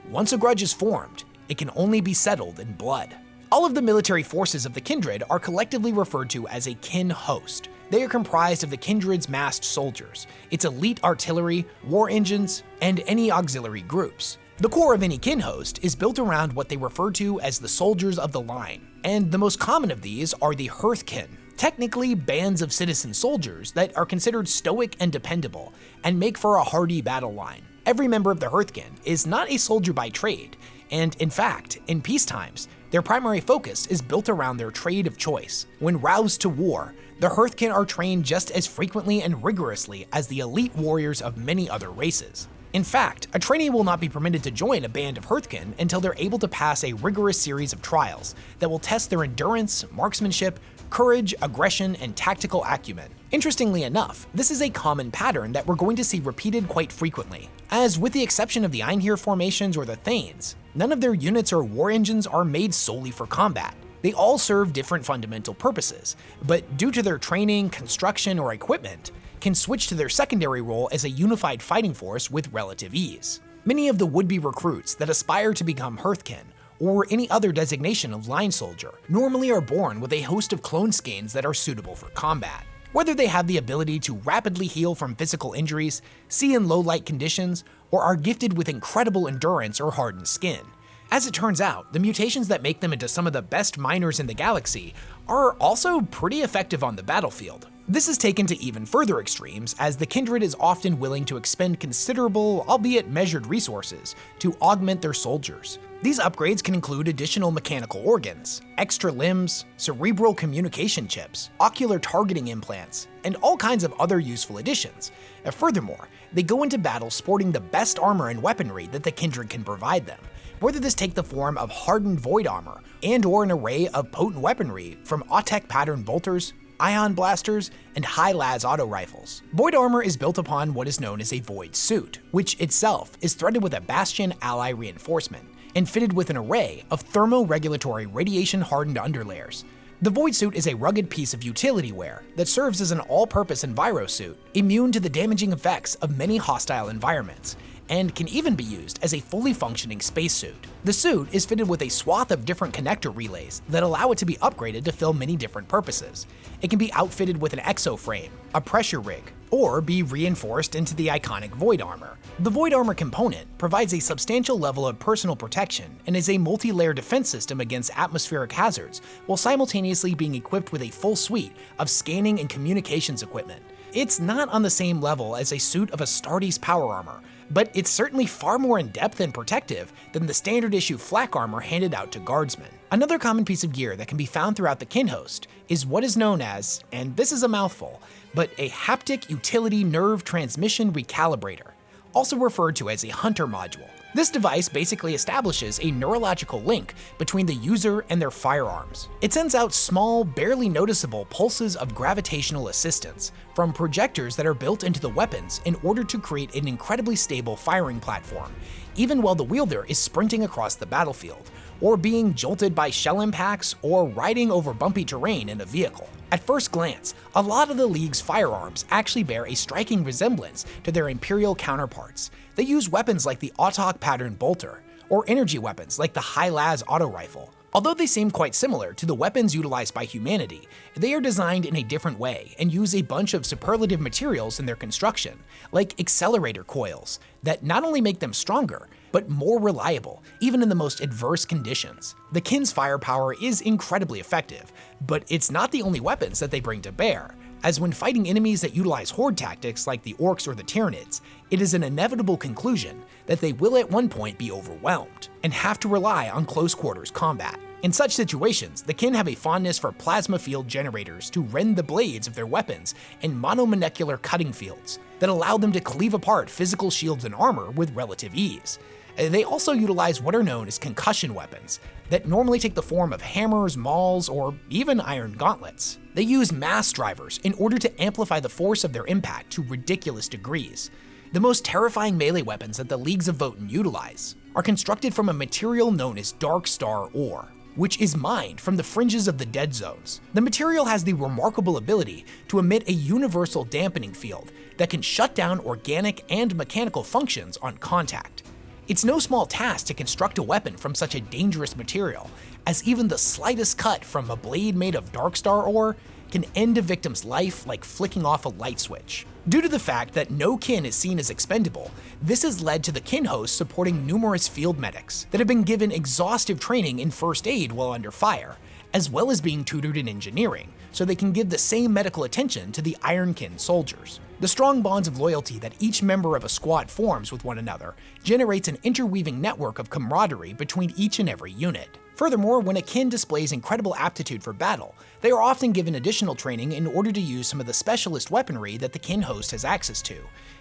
Once a grudge is formed, it can only be settled in blood. All of the military forces of the kindred are collectively referred to as a kin host. They are comprised of the kindred's massed soldiers, its elite artillery, war engines, and any auxiliary groups. The core of any kin host is built around what they refer to as the soldiers of the line, and the most common of these are the Hearthkyn, technically bands of citizen soldiers that are considered stoic and dependable, and make for a hardy battle line. Every member of the Hearthkyn is not a soldier by trade, and in fact, in peace times, their primary focus is built around their trade of choice. When roused to war, the Hearthkyn are trained just as frequently and rigorously as the elite warriors of many other races. In fact, a trainee will not be permitted to join a band of Hearthkyn until they're able to pass a rigorous series of trials that will test their endurance, marksmanship, courage, aggression, and tactical acumen. Interestingly enough, this is a common pattern that we're going to see repeated quite frequently, as with the exception of the Einherjar formations or the Thanes, none of their units or war engines are made solely for combat. They all serve different fundamental purposes, but due to their training, construction, or equipment, can switch to their secondary role as a unified fighting force with relative ease. Many of the would-be recruits that aspire to become Hearthkyn, or any other designation of line soldier, normally are born with a host of clone skins that are suitable for combat. Whether they have the ability to rapidly heal from physical injuries, see in low light conditions, or are gifted with incredible endurance or hardened skin. As it turns out, the mutations that make them into some of the best miners in the galaxy are also pretty effective on the battlefield. This is taken to even further extremes, as the kindred is often willing to expend considerable, albeit measured resources to augment their soldiers. These upgrades can include additional mechanical organs, extra limbs, cerebral communication chips, ocular targeting implants, and all kinds of other useful additions. Furthermore, they go into battle sporting the best armor and weaponry that the kindred can provide them, whether this take the form of hardened void armor and/or an array of potent weaponry from Autek pattern bolters, ion blasters, and high-las auto rifles. Void armor is built upon what is known as a void suit, which itself is threaded with a bastion ally reinforcement and fitted with an array of thermoregulatory radiation-hardened underlayers. The void suit is a rugged piece of utility wear that serves as an all-purpose enviro suit, immune to the damaging effects of many hostile environments, and can even be used as a fully functioning spacesuit. The suit is fitted with a swath of different connector relays that allow it to be upgraded to fill many different purposes. It can be outfitted with an exoframe, a pressure rig, or be reinforced into the iconic void armor. The void armor component provides a substantial level of personal protection and is a multi-layer defense system against atmospheric hazards, while simultaneously being equipped with a full suite of scanning and communications equipment. It's not on the same level as a suit of Astartes power armor, but it's certainly far more in-depth and protective than the standard issue flak armor handed out to guardsmen. Another common piece of gear that can be found throughout the kin host is what is known as, and this is a mouthful, but a haptic utility nerve transmission recalibrator, also referred to as a HUNTR module. This device basically establishes a neurological link between the user and their firearms. It sends out small, barely noticeable pulses of gravitational assistance from projectors that are built into the weapons in order to create an incredibly stable firing platform, even while the wielder is sprinting across the battlefield, or being jolted by shell impacts, or riding over bumpy terrain in a vehicle. At first glance, a lot of the League's firearms actually bear a striking resemblance to their Imperial counterparts. They use weapons like the Autek pattern bolter, or energy weapons like the high-las auto rifle, Although they seem quite similar to the weapons utilized by humanity, they are designed in a different way and use a bunch of superlative materials in their construction, like accelerator coils, that not only make them stronger, but more reliable, even in the most adverse conditions. The Kin's firepower is incredibly effective, but it's not the only weapons that they bring to bear, as when fighting enemies that utilize horde tactics like the orcs or the tyranids, it is an inevitable conclusion that they will at one point be overwhelmed and have to rely on close quarters combat. In such situations, the Kin have a fondness for plasma field generators to rend the blades of their weapons in monomolecular cutting fields that allow them to cleave apart physical shields and armor with relative ease. They also utilize what are known as concussion weapons that normally take the form of hammers, mauls, or even iron gauntlets. They use mass drivers in order to amplify the force of their impact to ridiculous degrees. The most terrifying melee weapons that the Leagues of Votann utilize are constructed from a material known as Dark Star ore, which is mined from the fringes of the dead zones. The material has the remarkable ability to emit a universal dampening field that can shut down organic and mechanical functions on contact. It's no small task to construct a weapon from such a dangerous material, as even the slightest cut from a blade made of Darkstar ore can end a victim's life like flicking off a light switch. Due to the fact that no Kin is seen as expendable, this has led to the Kin host supporting numerous field medics that have been given exhaustive training in first aid while under fire, as well as being tutored in engineering, so they can give the same medical attention to the Ironkin soldiers. The strong bonds of loyalty that each member of a squad forms with one another generates an interweaving network of camaraderie between each and every unit. Furthermore, when a Kin displays incredible aptitude for battle, they are often given additional training in order to use some of the specialist weaponry that the Kin host has access to.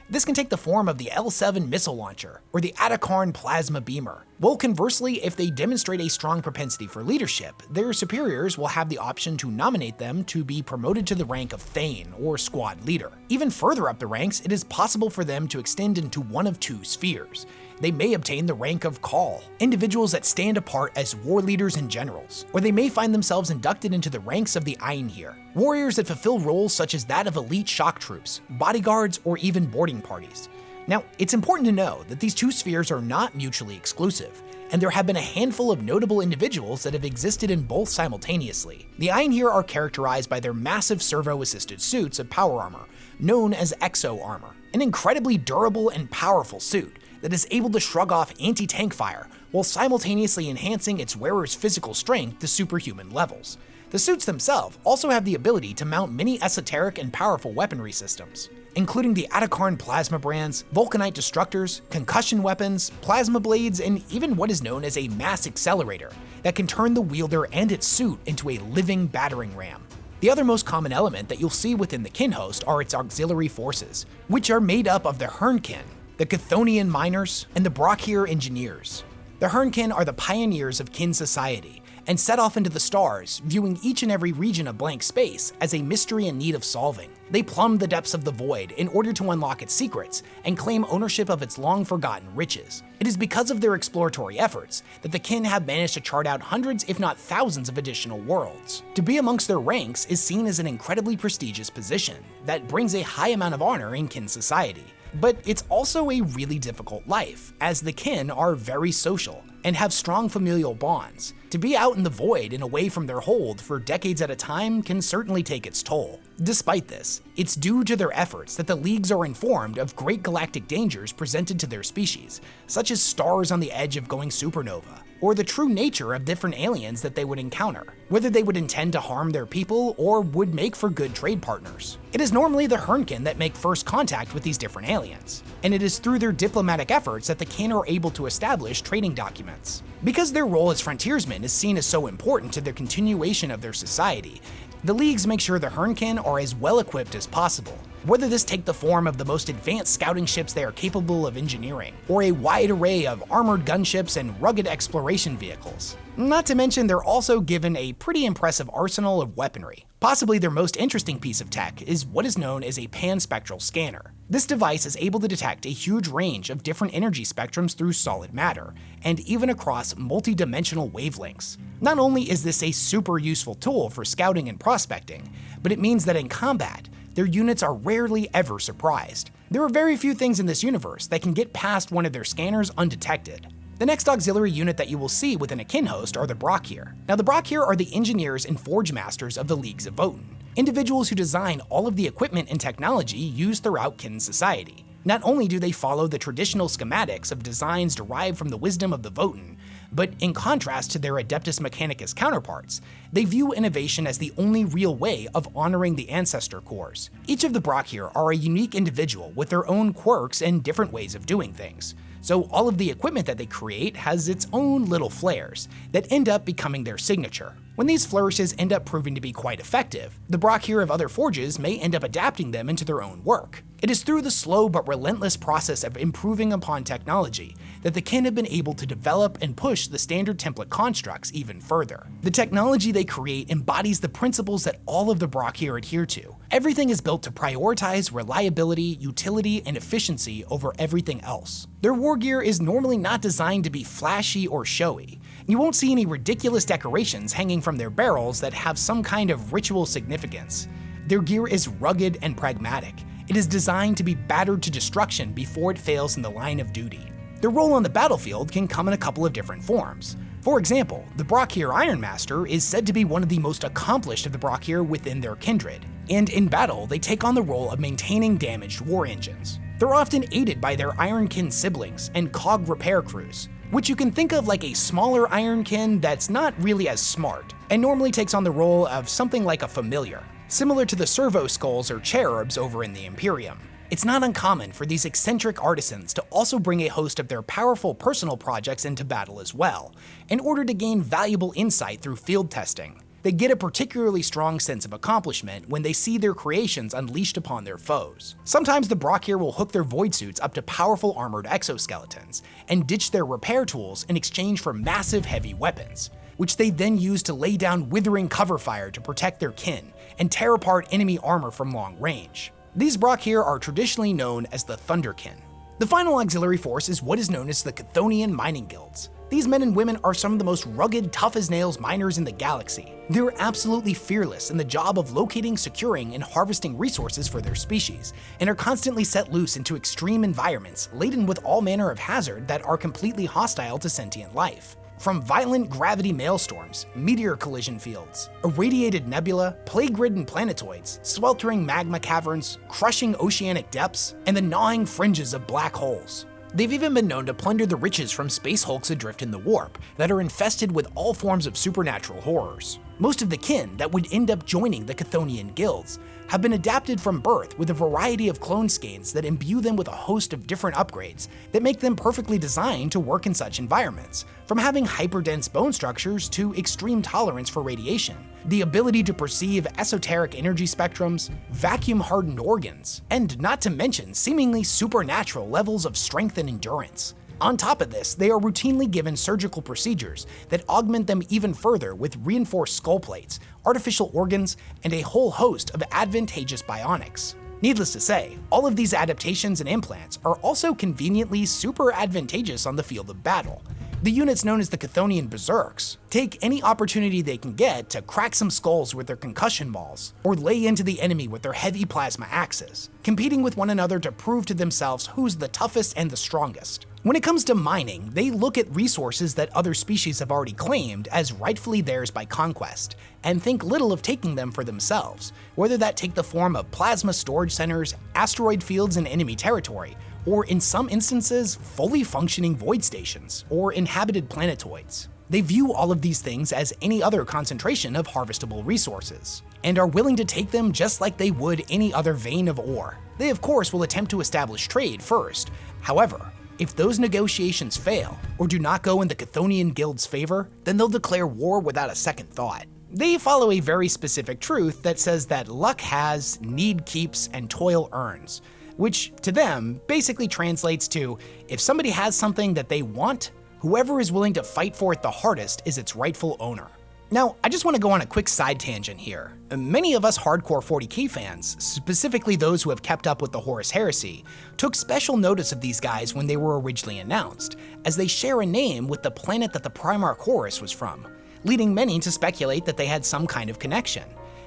This can take the form of the L7 missile launcher or the Atakarn plasma beamer. While conversely, if they demonstrate a strong propensity for leadership, their superiors will have the option to nominate them to be promoted to the rank of Thane or squad leader. Even further up the ranks, it is possible for them to extend into one of two spheres. They may obtain the rank of Call, individuals that stand apart as war leaders and generals, or they may find themselves inducted into the ranks of the Einhir, warriors that fulfill roles such as that of elite shock troops, bodyguards, or even boarding parties. Now, it's important to know that these two spheres are not mutually exclusive, and there have been a handful of notable individuals that have existed in both simultaneously. The Einhir are characterized by their massive servo-assisted suits of power armor, known as exo armor, an incredibly durable and powerful suit that is able to shrug off anti-tank fire while simultaneously enhancing its wearer's physical strength to superhuman levels. The suits themselves also have the ability to mount many esoteric and powerful weaponry systems, including the Atakarn plasma brands, Vulcanite destructors, concussion weapons, plasma blades, and even what is known as a mass accelerator that can turn the wielder and its suit into a living battering ram. The other most common element that you'll see within the Kin host are its auxiliary forces, which are made up of the Hernkyn, the Cthonian miners, and the BrokhyrEngineers. The Hernkyn are the pioneers of Kin society, and set off into the stars, viewing each and every region of blank space as a mystery in need of solving. They plumb the depths of the void in order to unlock its secrets and claim ownership of its long-forgotten riches. It is because of their exploratory efforts that the Kin have managed to chart out hundreds if not thousands of additional worlds. To be amongst their ranks is seen as an incredibly prestigious position that brings a high amount of honor in Kin society. But it's also a really difficult life, as the Kin are very social and have strong familial bonds. To be out in the void and away from their hold for decades at a time can certainly take its toll. Despite this, it's due to their efforts that the Leagues are informed of great galactic dangers presented to their species, such as stars on the edge of going supernova, or the true nature of different aliens that they would encounter, whether they would intend to harm their people or would make for good trade partners. It is normally the Hernkyn that make first contact with these different aliens, and it is through their diplomatic efforts that the Kin are able to establish trading documents. Because their role as frontiersmen is seen as so important to the continuation of their society, the Leagues make sure the Hernkyn are as well equipped as possible, whether this take the form of the most advanced scouting ships they are capable of engineering, or a wide array of armored gunships and rugged exploration vehicles. Not to mention they're also given a pretty impressive arsenal of weaponry. Possibly their most interesting piece of tech is what is known as a panspectral scanner. This device is able to detect a huge range of different energy spectrums through solid matter, and even across multi-dimensional wavelengths. Not only is this a super useful tool for scouting and prospecting, but it means that in combat, their units are rarely ever surprised. There are very few things in this universe that can get past one of their scanners undetected. The next auxiliary unit that you will see within a kin host are the Brokhyr. Now the Brokhyr are the engineers and forge masters of the Leagues of Votann, individuals who design all of the equipment and technology used throughout kin society. Not only do they follow the traditional schematics of designs derived from the wisdom of the Votann, but in contrast to their Adeptus Mechanicus counterparts, they view innovation as the only real way of honoring the Ancestor Cores. Each of the Brokhyr are a unique individual with their own quirks and different ways of doing things, so all of the equipment that they create has its own little flares that end up becoming their signature. When these flourishes end up proving to be quite effective, the Brokhyr of other forges may end up adapting them into their own work. It is through the slow but relentless process of improving upon technology that the kin have been able to develop and push the standard template constructs even further. The technology they create embodies the principles that all of the Brokhyr adhere to. Everything is built to prioritize reliability, utility, and efficiency over everything else. Their war gear is normally not designed to be flashy or showy. You won't see any ridiculous decorations hanging from their barrels that have some kind of ritual significance. Their gear is rugged and pragmatic. It is designed to be battered to destruction before it fails in the line of duty. Their role on the battlefield can come in a couple of different forms. For example, the Brokhyr Ironmaster is said to be one of the most accomplished of the Brokhyr within their kindred, and in battle they take on the role of maintaining damaged war engines. They're often aided by their Ironkin siblings and cog repair crews, which you can think of like a smaller Ironkin that's not really as smart, and normally takes on the role of something like a familiar, similar to the servo skulls or cherubs over in the Imperium. It's not uncommon for these eccentric artisans to also bring a host of their powerful personal projects into battle as well, in order to gain valuable insight through field testing. They get a particularly strong sense of accomplishment when they see their creations unleashed upon their foes. Sometimes the Brokhyr will hook their void suits up to powerful armored exoskeletons, and ditch their repair tools in exchange for massive heavy weapons, which they then use to lay down withering cover fire to protect their kin, and tear apart enemy armor from long range. These Brokhyr are traditionally known as the Thunderkyn. The final auxiliary force is what is known as the Cthonian mining guilds. These men and women are some of the most rugged, tough-as-nails miners in the galaxy. They're absolutely fearless in the job of locating, securing, and harvesting resources for their species, and are constantly set loose into extreme environments laden with all manner of hazard that are completely hostile to sentient life. From violent gravity maelstorms, meteor collision fields, irradiated nebula, plague-ridden planetoids, sweltering magma caverns, crushing oceanic depths, and the gnawing fringes of black holes. They've even been known to plunder the riches from space hulks adrift in the warp that are infested with all forms of supernatural horrors. Most of the kin that would end up joining the Chthonian guilds have been adapted from birth with a variety of clone skeins that imbue them with a host of different upgrades that make them perfectly designed to work in such environments, from having hyperdense bone structures to extreme tolerance for radiation, the ability to perceive esoteric energy spectrums, vacuum-hardened organs, and not to mention seemingly supernatural levels of strength and endurance. On top of this, they are routinely given surgical procedures that augment them even further with reinforced skull plates, artificial organs, and a whole host of advantageous bionics. Needless to say, all of these adaptations and implants are also conveniently super advantageous on the field of battle. The units known as the Chthonian Berserks take any opportunity they can get to crack some skulls with their concussion mauls, or lay into the enemy with their heavy plasma axes, competing with one another to prove to themselves who's the toughest and the strongest. When it comes to mining, they look at resources that other species have already claimed as rightfully theirs by conquest, and think little of taking them for themselves, whether that take the form of plasma storage centers, asteroid fields in enemy territory, or in some instances, fully functioning void stations, or inhabited planetoids. They view all of these things as any other concentration of harvestable resources, and are willing to take them just like they would any other vein of ore. They of course will attempt to establish trade first. However, if those negotiations fail, or do not go in the Chthonian guild's favor, then they'll declare war without a second thought. They follow a very specific truth that says that luck has, need keeps, and toil earns, which to them basically translates to, if somebody has something that they want, whoever is willing to fight for it the hardest is its rightful owner. Now, I just want to go on a quick side tangent here. Many of us hardcore 40k fans, specifically those who have kept up with the Horus Heresy, took special notice of these guys when they were originally announced, as they share a name with the planet that the Primarch Horus was from, leading many to speculate that they had some kind of connection.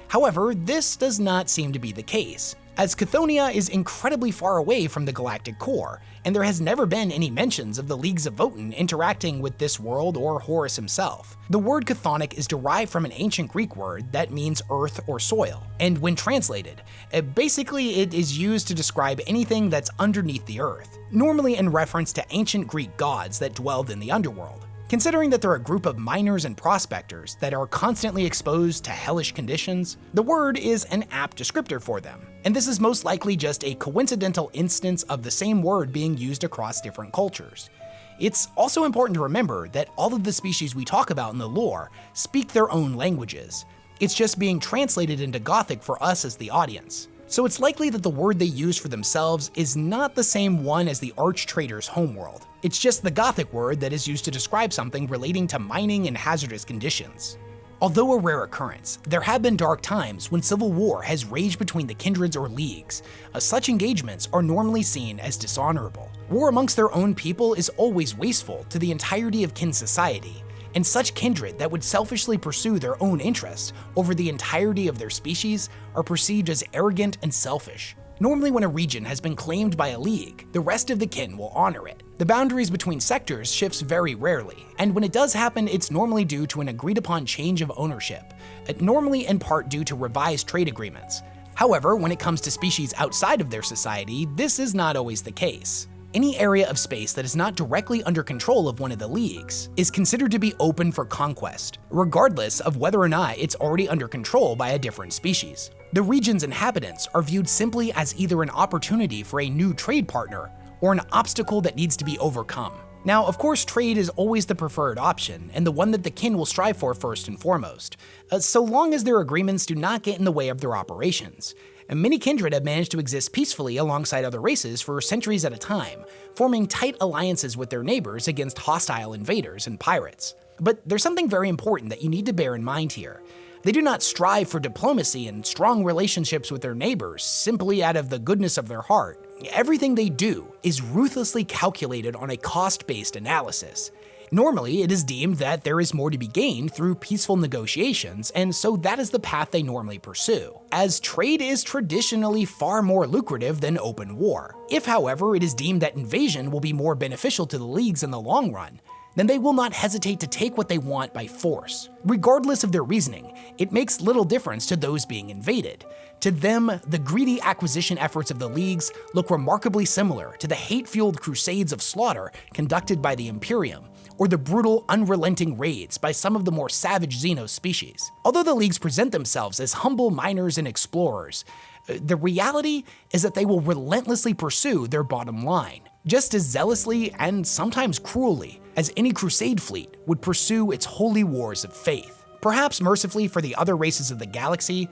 However, this does not seem to be the case, as Cthonia is incredibly far away from the galactic core, and there has never been any mentions of the Leagues of Votann interacting with this world or Horus himself. The word Chthonic is derived from an ancient Greek word that means earth or soil, and when translated, basically it is used to describe anything that's underneath the earth, normally in reference to ancient Greek gods that dwelled in the underworld. Considering that they're a group of miners and prospectors that are constantly exposed to hellish conditions, the word is an apt descriptor for them. And this is most likely just a coincidental instance of the same word being used across different cultures. It's also important to remember that all of the species we talk about in the lore speak their own languages. It's just being translated into Gothic for us as the audience. So it's likely that the word they use for themselves is not the same one as the arch-trader's homeworld. It's just the Gothic word that is used to describe something relating to mining and hazardous conditions. Although a rare occurrence, there have been dark times when civil war has raged between the Kindreds or Leagues. Such engagements are normally seen as dishonorable. War amongst their own people is always wasteful to the entirety of kin society, and such kindred that would selfishly pursue their own interests over the entirety of their species are perceived as arrogant and selfish. Normally when a region has been claimed by a league, the rest of the kin will honor it. The boundaries between sectors shifts very rarely, and when it does happen, it's normally due to an agreed upon change of ownership, normally in part due to revised trade agreements. However, when it comes to species outside of their society, this is not always the case. Any area of space that is not directly under control of one of the leagues is considered to be open for conquest, regardless of whether or not it's already under control by a different species. The region's inhabitants are viewed simply as either an opportunity for a new trade partner or an obstacle that needs to be overcome. Now, of course, trade is always the preferred option, and the one that the kin will strive for first and foremost, so long as their agreements do not get in the way of their operations. And many kindred have managed to exist peacefully alongside other races for centuries at a time, forming tight alliances with their neighbors against hostile invaders and pirates. But there's something very important that you need to bear in mind here. They do not strive for diplomacy and strong relationships with their neighbors simply out of the goodness of their heart. Everything they do is ruthlessly calculated on a cost-based analysis. Normally, it is deemed that there is more to be gained through peaceful negotiations, and so that is the path they normally pursue, as trade is traditionally far more lucrative than open war. If, however, it is deemed that invasion will be more beneficial to the leagues in the long run, then they will not hesitate to take what they want by force. Regardless of their reasoning, it makes little difference to those being invaded. To them, the greedy acquisition efforts of the leagues look remarkably similar to the hate-fueled crusades of slaughter conducted by the Imperium, or the brutal, unrelenting raids by some of the more savage Xenos species. Although the leagues present themselves as humble miners and explorers, the reality is that they will relentlessly pursue their bottom line, just as zealously and sometimes cruelly as any crusade fleet would pursue its holy wars of faith. Perhaps mercifully for the other races of the galaxy,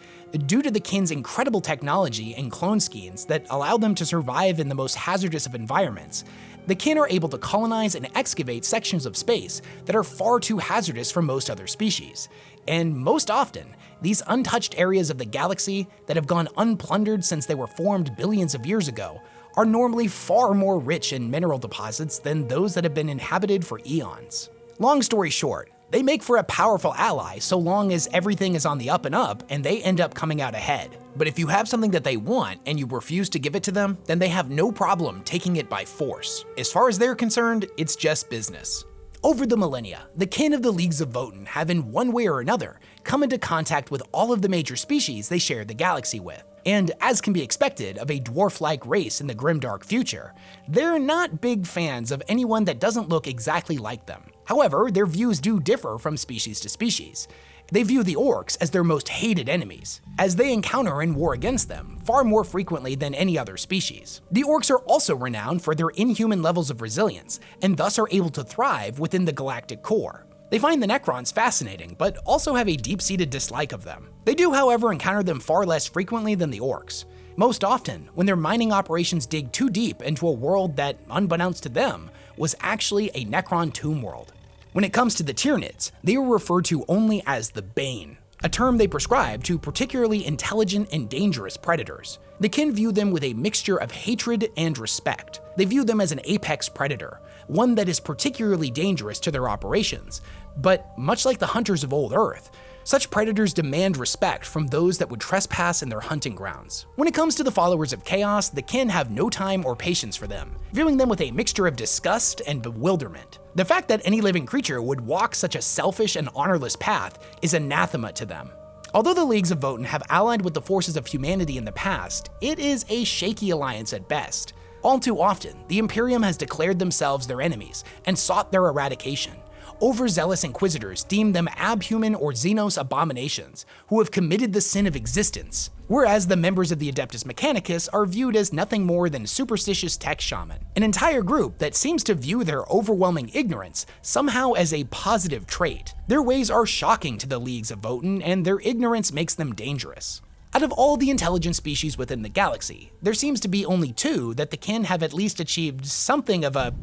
due to the kin's incredible technology and clone schemes that allow them to survive in the most hazardous of environments, the kin are able to colonize and excavate sections of space that are far too hazardous for most other species. And most often, these untouched areas of the galaxy that have gone unplundered since they were formed billions of years ago are normally far more rich in mineral deposits than those that have been inhabited for eons. Long story short, they make for a powerful ally so long as everything is on the up and up and they end up coming out ahead. But if you have something that they want and you refuse to give it to them, then they have no problem taking it by force. As far as they're concerned, it's just business. Over the millennia, the kin of the Leagues of Votann have in one way or another come into contact with all of the major species they share the galaxy with. And as can be expected of a dwarf-like race in the grimdark future, they're not big fans of anyone that doesn't look exactly like them. However, their views do differ from species to species. They view the orcs as their most hated enemies, as they encounter and war against them far more frequently than any other species. The orcs are also renowned for their inhuman levels of resilience, and thus are able to thrive within the galactic core. They find the Necrons fascinating, but also have a deep-seated dislike of them. They do, however, encounter them far less frequently than the orcs. Most often, when their mining operations dig too deep into a world that, unbeknownst to them, was actually a Necron tomb world. When it comes to the tyranids, they are referred to only as the Bane, a term they prescribe to particularly intelligent and dangerous predators. The kin view them with a mixture of hatred and respect. They view them as an apex predator, one that is particularly dangerous to their operations. But much like the hunters of old Earth, Such predators demand respect from those that would trespass in their hunting grounds. When it comes to the followers of chaos, the kin have no time or patience for them, viewing them with a mixture of disgust and bewilderment. The fact that any living creature would walk such a selfish and honorless path is anathema to them. Although the Leagues of Votann have allied with the forces of humanity in the past, it is a shaky alliance at best. All too often, the Imperium has declared themselves their enemies and sought their eradication. Overzealous inquisitors deem them abhuman or xenos abominations who have committed the sin of existence, whereas the members of the Adeptus Mechanicus are viewed as nothing more than superstitious tech shaman, an entire group that seems to view their overwhelming ignorance somehow as a positive trait. Their ways are shocking to the Leagues of Votann, and their ignorance makes them dangerous. Out of all the intelligent species within the galaxy, there seems to be only two that the kin have at least achieved something of a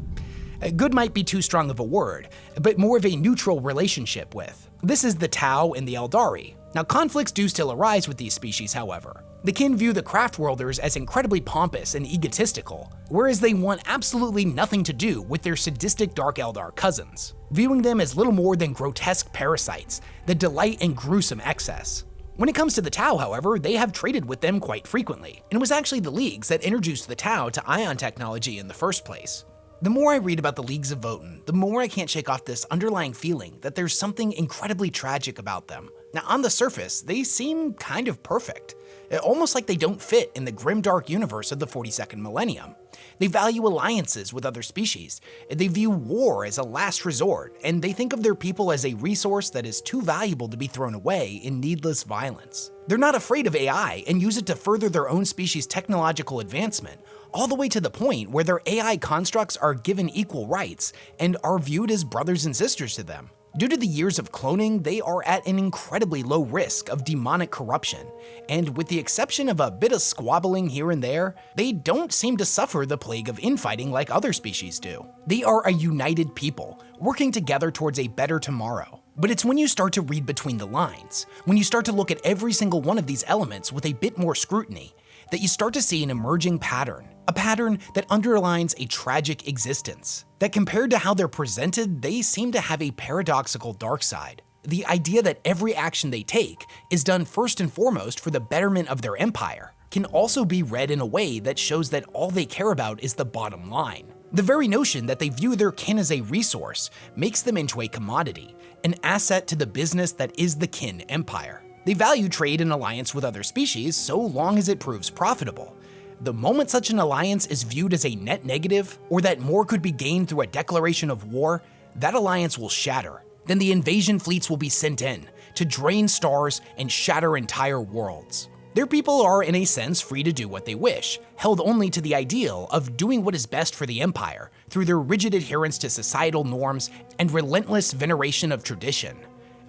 good might be too strong of a word, but more of a neutral relationship with. This is the Tau and the Eldari. Now, conflicts do still arise with these species, however. The kin view the Craftworlders as incredibly pompous and egotistical, whereas they want absolutely nothing to do with their sadistic Dark Eldar cousins, viewing them as little more than grotesque parasites that delight in gruesome excess. When it comes to the Tau, however, they have traded with them quite frequently, and it was actually the Leagues that introduced the Tau to ion technology in the first place. The more I read about the Leagues of Votann, the more I can't shake off this underlying feeling that there's something incredibly tragic about them. Now, on the surface, they seem kind of perfect, almost like they don't fit in the grimdark universe of the 42nd millennium. They value alliances with other species, they view war as a last resort, and they think of their people as a resource that is too valuable to be thrown away in needless violence. They're not afraid of AI and use it to further their own species' technological advancement, all the way to the point where their AI constructs are given equal rights and are viewed as brothers and sisters to them. Due to the years of cloning, they are at an incredibly low risk of demonic corruption, and with the exception of a bit of squabbling here and there, they don't seem to suffer the plague of infighting like other species do. They are a united people, working together towards a better tomorrow. But it's when you start to read between the lines, when you start to look at every single one of these elements with a bit more scrutiny, that you start to see an emerging pattern, a pattern that underlines a tragic existence, that compared to how they're presented, they seem to have a paradoxical dark side. The idea that every action they take is done first and foremost for the betterment of their empire can also be read in a way that shows that all they care about is the bottom line. The very notion that they view their kin as a resource makes them into a commodity, an asset to the business that is the kin empire. They value trade and alliance with other species so long as it proves profitable. The moment such an alliance is viewed as a net negative, or that more could be gained through a declaration of war, that alliance will shatter. Then the invasion fleets will be sent in to drain stars and shatter entire worlds. Their people are, in a sense, free to do what they wish, held only to the ideal of doing what is best for the empire through their rigid adherence to societal norms and relentless veneration of tradition.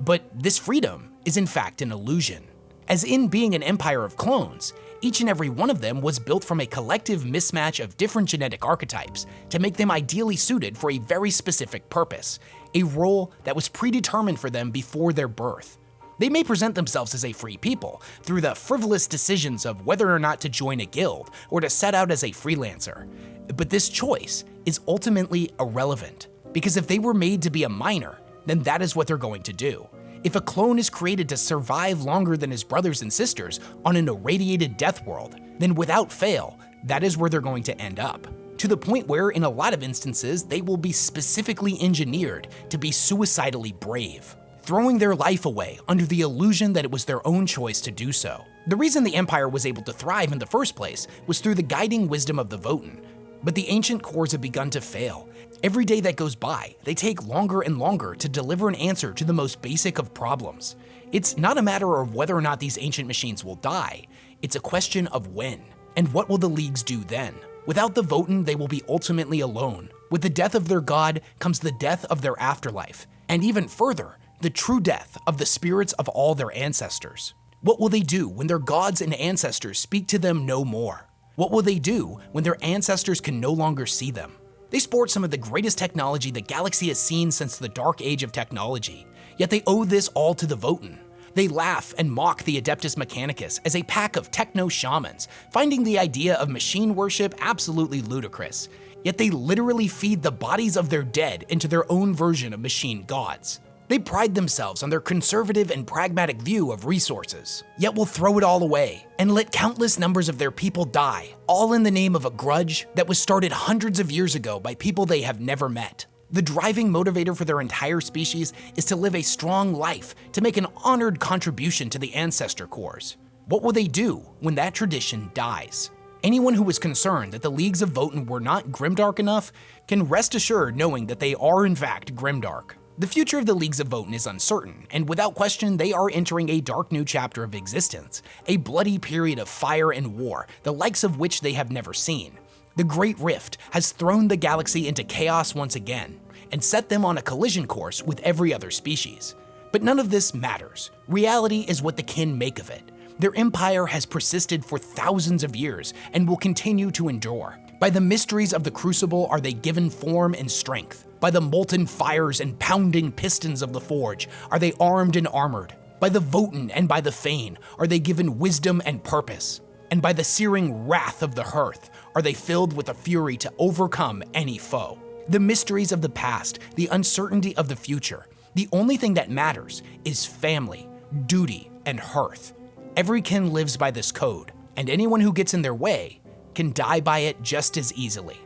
But this freedom is in fact an illusion. As in being an empire of clones, each and every one of them was built from a collective mismatch of different genetic archetypes to make them ideally suited for a very specific purpose, a role that was predetermined for them before their birth. They may present themselves as a free people through the frivolous decisions of whether or not to join a guild or to set out as a freelancer, but this choice is ultimately irrelevant, because if they were made to be a miner, then that is what they're going to do. If a clone is created to survive longer than his brothers and sisters on an irradiated death world, then without fail, that is where they're going to end up. To the point where, in a lot of instances, they will be specifically engineered to be suicidally brave, throwing their life away under the illusion that it was their own choice to do so. The reason the Empire was able to thrive in the first place was through the guiding wisdom of the Votann, but the ancient cores have begun to fail. Every day that goes by, they take longer and longer to deliver an answer to the most basic of problems. It's not a matter of whether or not these ancient machines will die, it's a question of when. And what will the Leagues do then? Without the Votann, they will be ultimately alone. With the death of their god comes the death of their afterlife, and even further, the true death of the spirits of all their ancestors. What will they do when their gods and ancestors speak to them no more? What will they do when their ancestors can no longer see them? They sport some of the greatest technology the galaxy has seen since the dark age of technology, yet they owe this all to the Votann. They laugh and mock the Adeptus Mechanicus as a pack of techno-shamans, finding the idea of machine worship absolutely ludicrous, yet they literally feed the bodies of their dead into their own version of machine gods. They pride themselves on their conservative and pragmatic view of resources, yet will throw it all away and let countless numbers of their people die, all in the name of a grudge that was started hundreds of years ago by people they have never met. The driving motivator for their entire species is to live a strong life, to make an honored contribution to the Ancestor Cores. What will they do when that tradition dies? Anyone who was concerned that the Leagues of Votann were not grimdark enough can rest assured knowing that they are in fact grimdark. The future of the Leagues of Votann is uncertain, and without question they are entering a dark new chapter of existence, a bloody period of fire and war, the likes of which they have never seen. The Great Rift has thrown the galaxy into chaos once again, and set them on a collision course with every other species. But none of this matters. Reality is what the kin make of it. Their empire has persisted for thousands of years and will continue to endure. By the mysteries of the Crucible are they given form and strength. By the molten fires and pounding pistons of the Forge are they armed and armored. By the Votann and by the Fane are they given wisdom and purpose. And by the searing wrath of the Hearth are they filled with a fury to overcome any foe. The mysteries of the past, the uncertainty of the future, the only thing that matters is family, duty, and hearth. Every kin lives by this code, and anyone who gets in their way can die by it just as easily.